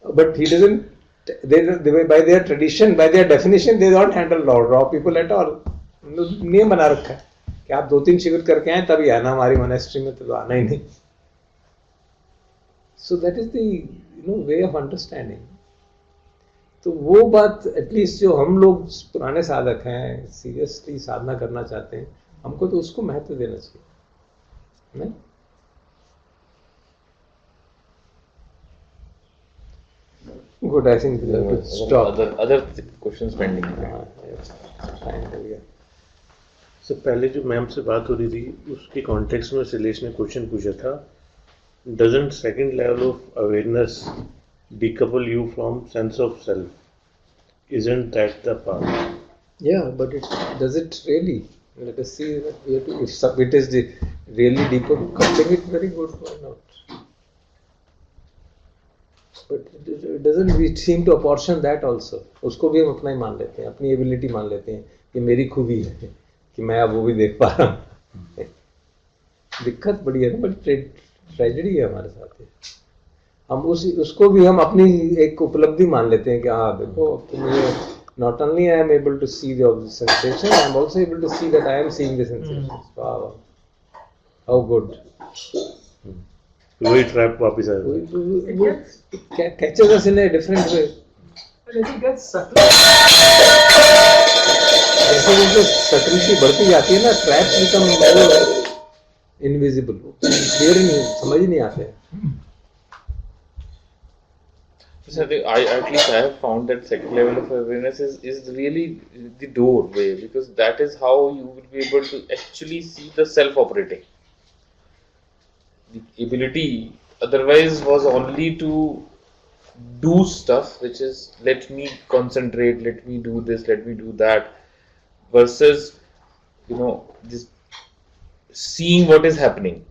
But he doesn't, by their tradition, by their definition, they don't handle raw people at all. नियम बना रखा है कि आप 2-3 शिविर करके आए तभी आना हमारी मोनेस्ट्री में, तो आना ही नहीं. So that is the way of understanding. तो वो बात एटलीस्ट जो हम लोग पुराने साधक हैं, सीरियसली साधना करना चाहते हैं, हमको तो उसको महत्व देना चाहिए, नहीं? Good, I think we have to stop. Other questions pending. Fine, हो गया. So पहले जो मैम से बात हो रही थी उसके कॉन्टेक्स्ट में शैलेश ने क्वेश्चन पूछा था, doesn't second level of awareness decouple you from sense of self? Isn't that the path? Yeah, but does it really? Let us see that we have to, if it is really decoupling it, very good, why not? But it doesn't, we seem to apportion that also. उसको भी हम अपना ही मान लेते हैं, अपनी ability मान लेते हैं कि मेरी खूबी है कि मैं अब वो भी देख पा रहा हूँ. दिक्कत बड़ी है ना, बड़ी ट्रेजेडी है हमारे साथ ये. हम उसको भी हम अपनी एक उपलब्धि मान लेते हैं कि हाँ देखो तो मुझे not only I am able to see the sensation, I am also able to see that I am seeing the sensations. Wow, how good. वही ट्रैप वापस आ जाता है. Catches us in a different way. But I think that's subtle. जैसे जैसे subtlety बढ़ती जाती है ना, traps become more invisible, clear नहीं, समझ ही नहीं आते. So at least I have found that second level of awareness is really the doorway, because that is how you will be able to actually see the self operating. The ability otherwise was only to do stuff, which is let me concentrate, let me do this, let me do that, versus this seeing what is happening.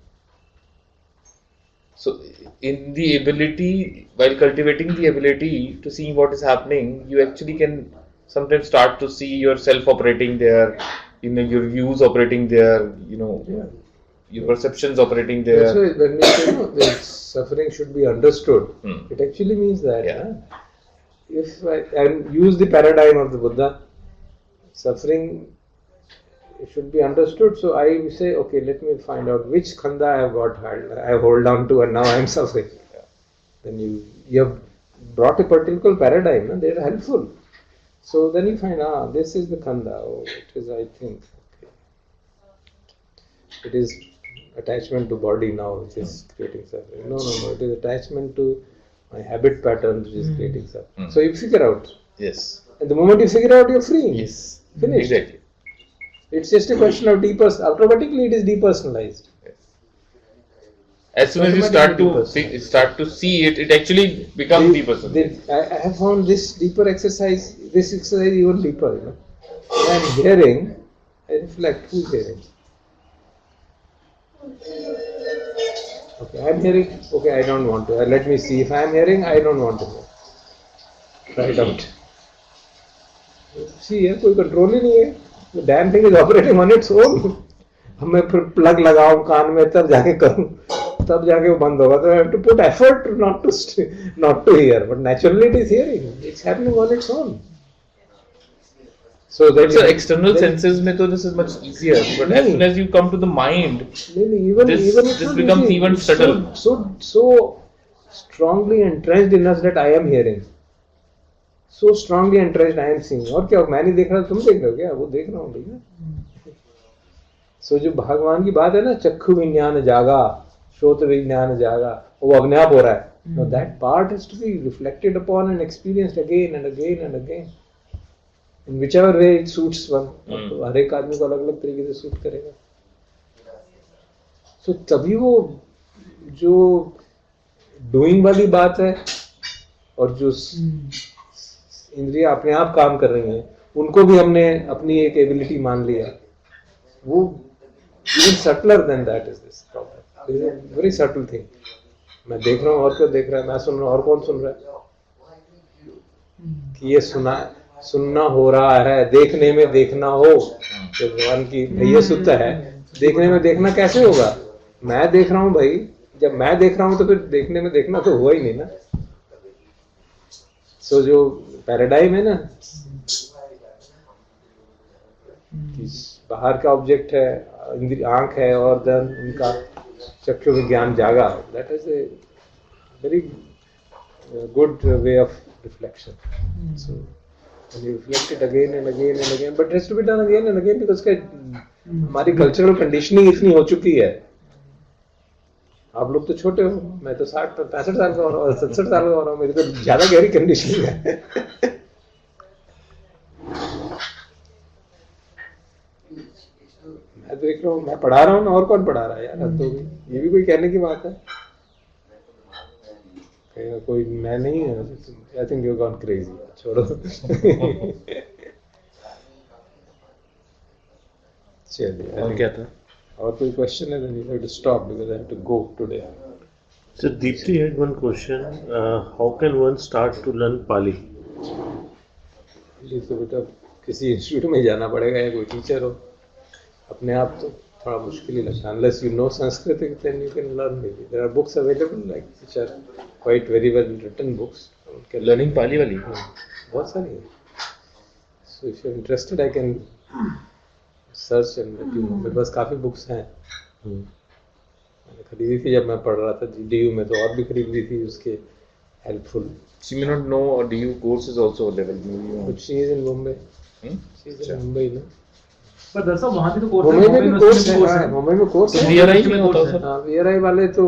So in the ability, while cultivating the ability to see what is happening, you actually can sometimes start to see yourself operating there, your views operating there, your perceptions operating there. That's why when we say that suffering should be understood, it actually means that. Yeah. If I use the paradigm of the Buddha, suffering should be understood. So I say, okay, let me find out which khanda I have hold on to, and now I am suffering. Yeah. Then you have brought a particular paradigm, and they are helpful. So then you find, this is the khanda. Oh, it is, I think, okay. It is attachment to body now which is creating suffering. No. It is attachment to my habit pattern which is creating suffering. So you figure out. Yes. And the moment you figure out, you're free. Yes. Finished. Exactly. It's just a question of automatically it is depersonalized. Yes. As soon as you start to see it, it actually becomes depersonalized. I have found this exercise even deeper. When I'm hearing, I reflect, who's hearing? Okay, I'm hearing, okay, I don't want to. Let me see. If I'm hearing, I don't want to hear. Try it out. See, कोई control ही नहीं है. The damn thing is operating on its own. अब मैं फिर plug लगाऊं कान में तब जाके करूं, तब जाके वो बंद होगा. तो I have to put effort not to hear, but naturally it is hearing. It's happening on its own. So that external senses में तो this is much easier, but as soon as you come to the mind, this becomes even subtle. So strongly entrenched in us that I am hearing. So strongly entrenched I am seeing. और क्या मैं नहीं देख रहा, तुम देख रहे हो क्या? वो देख रहा हूँ भैया. So जो भगवान की बात है ना, चक्षु विज्ञान जागा, श्रोत्र विज्ञान जागा, वो अपने आप हो रहा है. Now that part has to be reflected upon and experienced again and again and again. In whichever way it suits one. हर एक आदमी को अलग अलग तरीके से सूट करेगा. So तभी वो जो डूइंग वाली बात है और जो इंद्रियां अपने आप काम कर रही हैं, उनको भी हमने अपनी एक एबिलिटी मान लिया. वो even subtler than that is this problem. This is a very subtle thing. मैं देख रहा हूँ और क्या देख रहा है, मैं सुन रहा हूँ और कौन सुन रहा है. कि ये सुनना हो रहा है, देखने में देखना हो. तो भगवान की ये सूत्र है, देखने में देखना कैसे होगा? मैं देख रहा हूँ भाई, जब मैं देख रहा हूँ तो फिर देखने में देखना तो हुआ ही नहीं ना. सो जो पैराडाइम है ना, कि बाहर का ऑब्जेक्ट है, आंख है और देन उनका चक्षु विज्ञान जागा. That is a very good way of reflection. So and you reflect it again and again and again, but it has to be done again and again because हमारी कल्चरल कंडीशनिंग इतनी हो चुकी है. आप लोग तो छोटे हो, मैं तो 60-65 साल का हो रहा हूँ, 67 साल का हो रहा हूँ, मेरी तो ज्यादा गहरी कंडीशनिंग है. मैं देख रहा हूँ, मैं पढ़ा रहा हूँ ना, और कौन पढ़ा रहा है यार. तो ये भी कोई कहने की बात है. कोई मैं नहीं है. I think you gone crazy. छोड़ो. चलिए. और क्या था? और कोई क्वेश्चन है? then you have to stop because I have to go today. So Deepthi had one question. How can one start to learn Pali? ये तो बेटा किसी इंस्टीट्यूट में जाना पड़ेगा या कोई टीचर हो. अपने आप तो थोड़ा मुश्किल ही लगता है. Unless you know Sanskrit, then you can learn maybe. There are books available like which are quite very well written books. Learning Pali वाली बहुत सारी है. So if you're interested, I can search and let you know. मेरे पास काफी books हैं. मैंने खरीदी थी जब मैं पढ़ रहा था DU में, तो और भी खरीद ली थी उसके helpful. She may not know or DU course is also available. But she is in Mumbai. She is in Mumbai, no? पर दरअसल वहाँ भी तो कोर्स है. मुंबई में भी कोर्स है. मुंबई में कोर्स है. VRI में होता है सर. हाँ, VRI वाले तो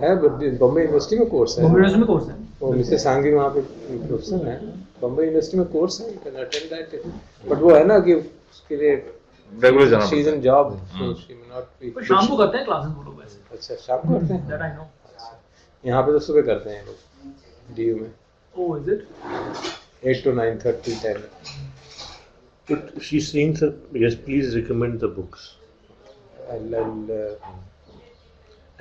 है, बट बम्बई यूनिवर्सिटी में कोर्स है. बॉम्बे यूनिवर्सिटी में कोर्स है. वो मिस्टर सांगी वहाँ पे प्रोफेसर है. बम्बई यूनिवर्सिटी में कोर्स है. You can attend that. But वो है ना कि उसके लिए रेगुलर जाना she is in job, so she may not be. पर शाम को करते हैं क्लासेस वो लोग वैसे. अच्छा, शाम को करते हैं. That I know. यहाँ पे तो सुबह करते हैं लोग DU में. Oh is it? 8 to 9:30, 10. But she's saying, sir, yes, please recommend the books. I'll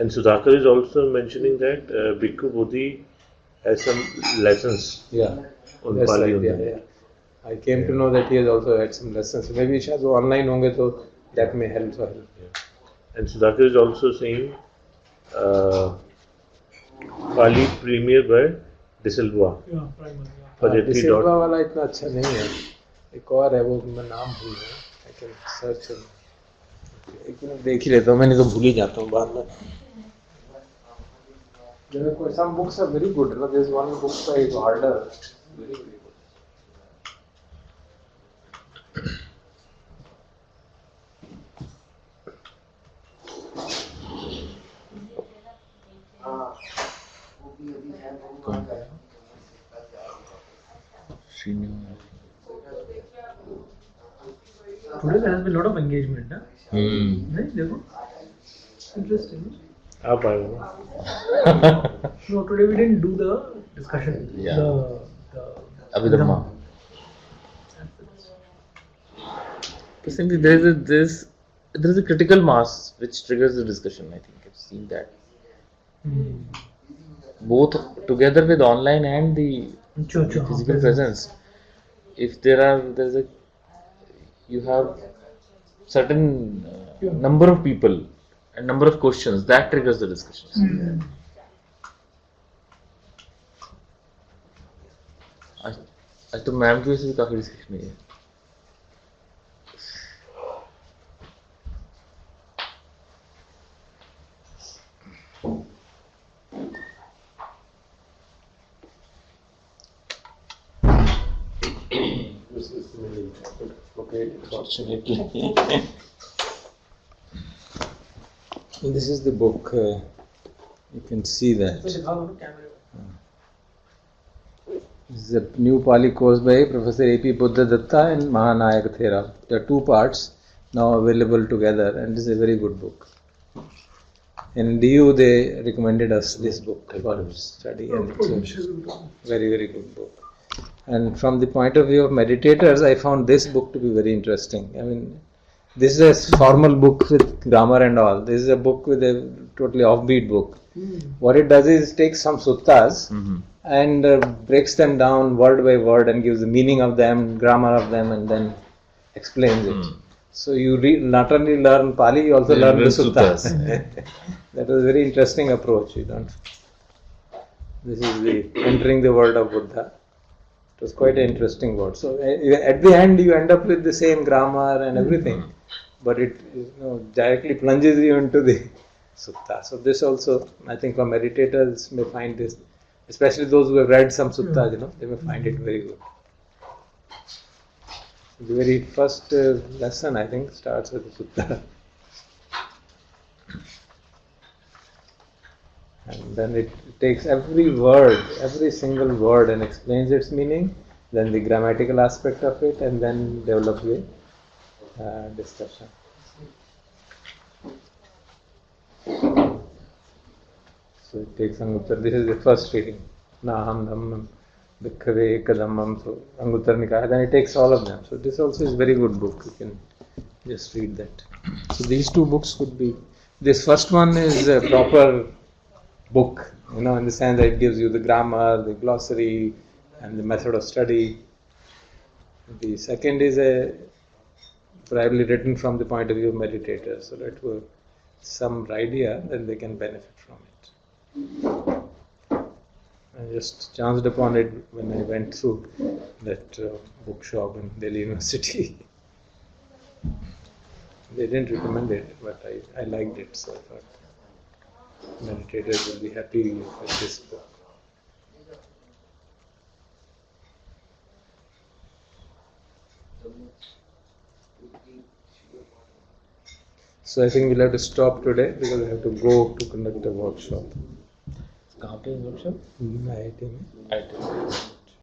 And Sudhakar is also mentioning that Bhikkhu Bodhi has some lessons yeah, on that's Pali. right, on yeah, that. yeah. I came to know that he has also had some lessons. Maybe शायद वो online होंगे तो that may help her. And Sudhakar is also saying Pali Premier by Disilva. या primary. Pajitri D'Silva वाला इतना अच्छा नहीं है. एक और है, वो मैं नाम भूल गया. I can search and एक मिनट देख ही लेता हूँ. मैंने तो भूल ही जाता हूँ बाद में. There are some books are very good. There is one book by Harder. Very good. She knew. Today there has been a lot of engagement, huh? नहीं देखो. Interesting. आप आए हो. No, today we didn't do the discussion. Yeah. The Abhidhamma. Simply there is a critical mass which triggers the discussion. I think I've seen that. Both together with online and the physical presence. If you have certain number of people and number of questions, that triggers the discussions. आज तो ma'am की वजह से भी काफी discussion हुई है. This is the book. You can see that. This is a new Pali course by Professor A.P. Buddhadatta and Mahanayak Thera. There are 2 parts now available together, and this is a very good book. In DU they recommended us this book for study, and it's a very, very good book. And from the point of view of meditators, I found this book to be very interesting. I mean, this is a formal book with grammar and all. This is a book with a totally offbeat book. What it does is it takes some suttas and breaks them down word by word and gives the meaning of them, grammar of them, and then explains it. So you not only learn Pali, you also learn the suttas. That was a very interesting approach. This is the entering the world of Buddha. It was quite an interesting word. So at the end you end up with the same grammar and everything, but it directly plunges you into the sutta. So this also, I think, for meditators may find this, especially those who have read some suttas, they may find it very good. The very first lesson, I think, starts with the sutta. And then it takes every word, every single word, and explains its meaning, then the grammatical aspect of it, and then develops the discussion. So it takes Anguttara. This is the first reading. Naham dhammam bhikkhave kadamam. So Anguttara Nikaya. Then it takes all of them. So this also is a very good book. You can just read that. So these two books could be. This first one is a proper book, in the sense that it gives you the grammar, the glossary, and the method of study. The second is probably written from the point of view of meditators, so that will some idea, then they can benefit from it. I just chanced upon it when I went through that bookshop in Delhi University. They didn't recommend it, but I liked it, so I thought meditators will be happy with this book. So I think we'll have to stop today because I have to go to conduct a workshop. कहाँ पे workshop? IIT में. IIT.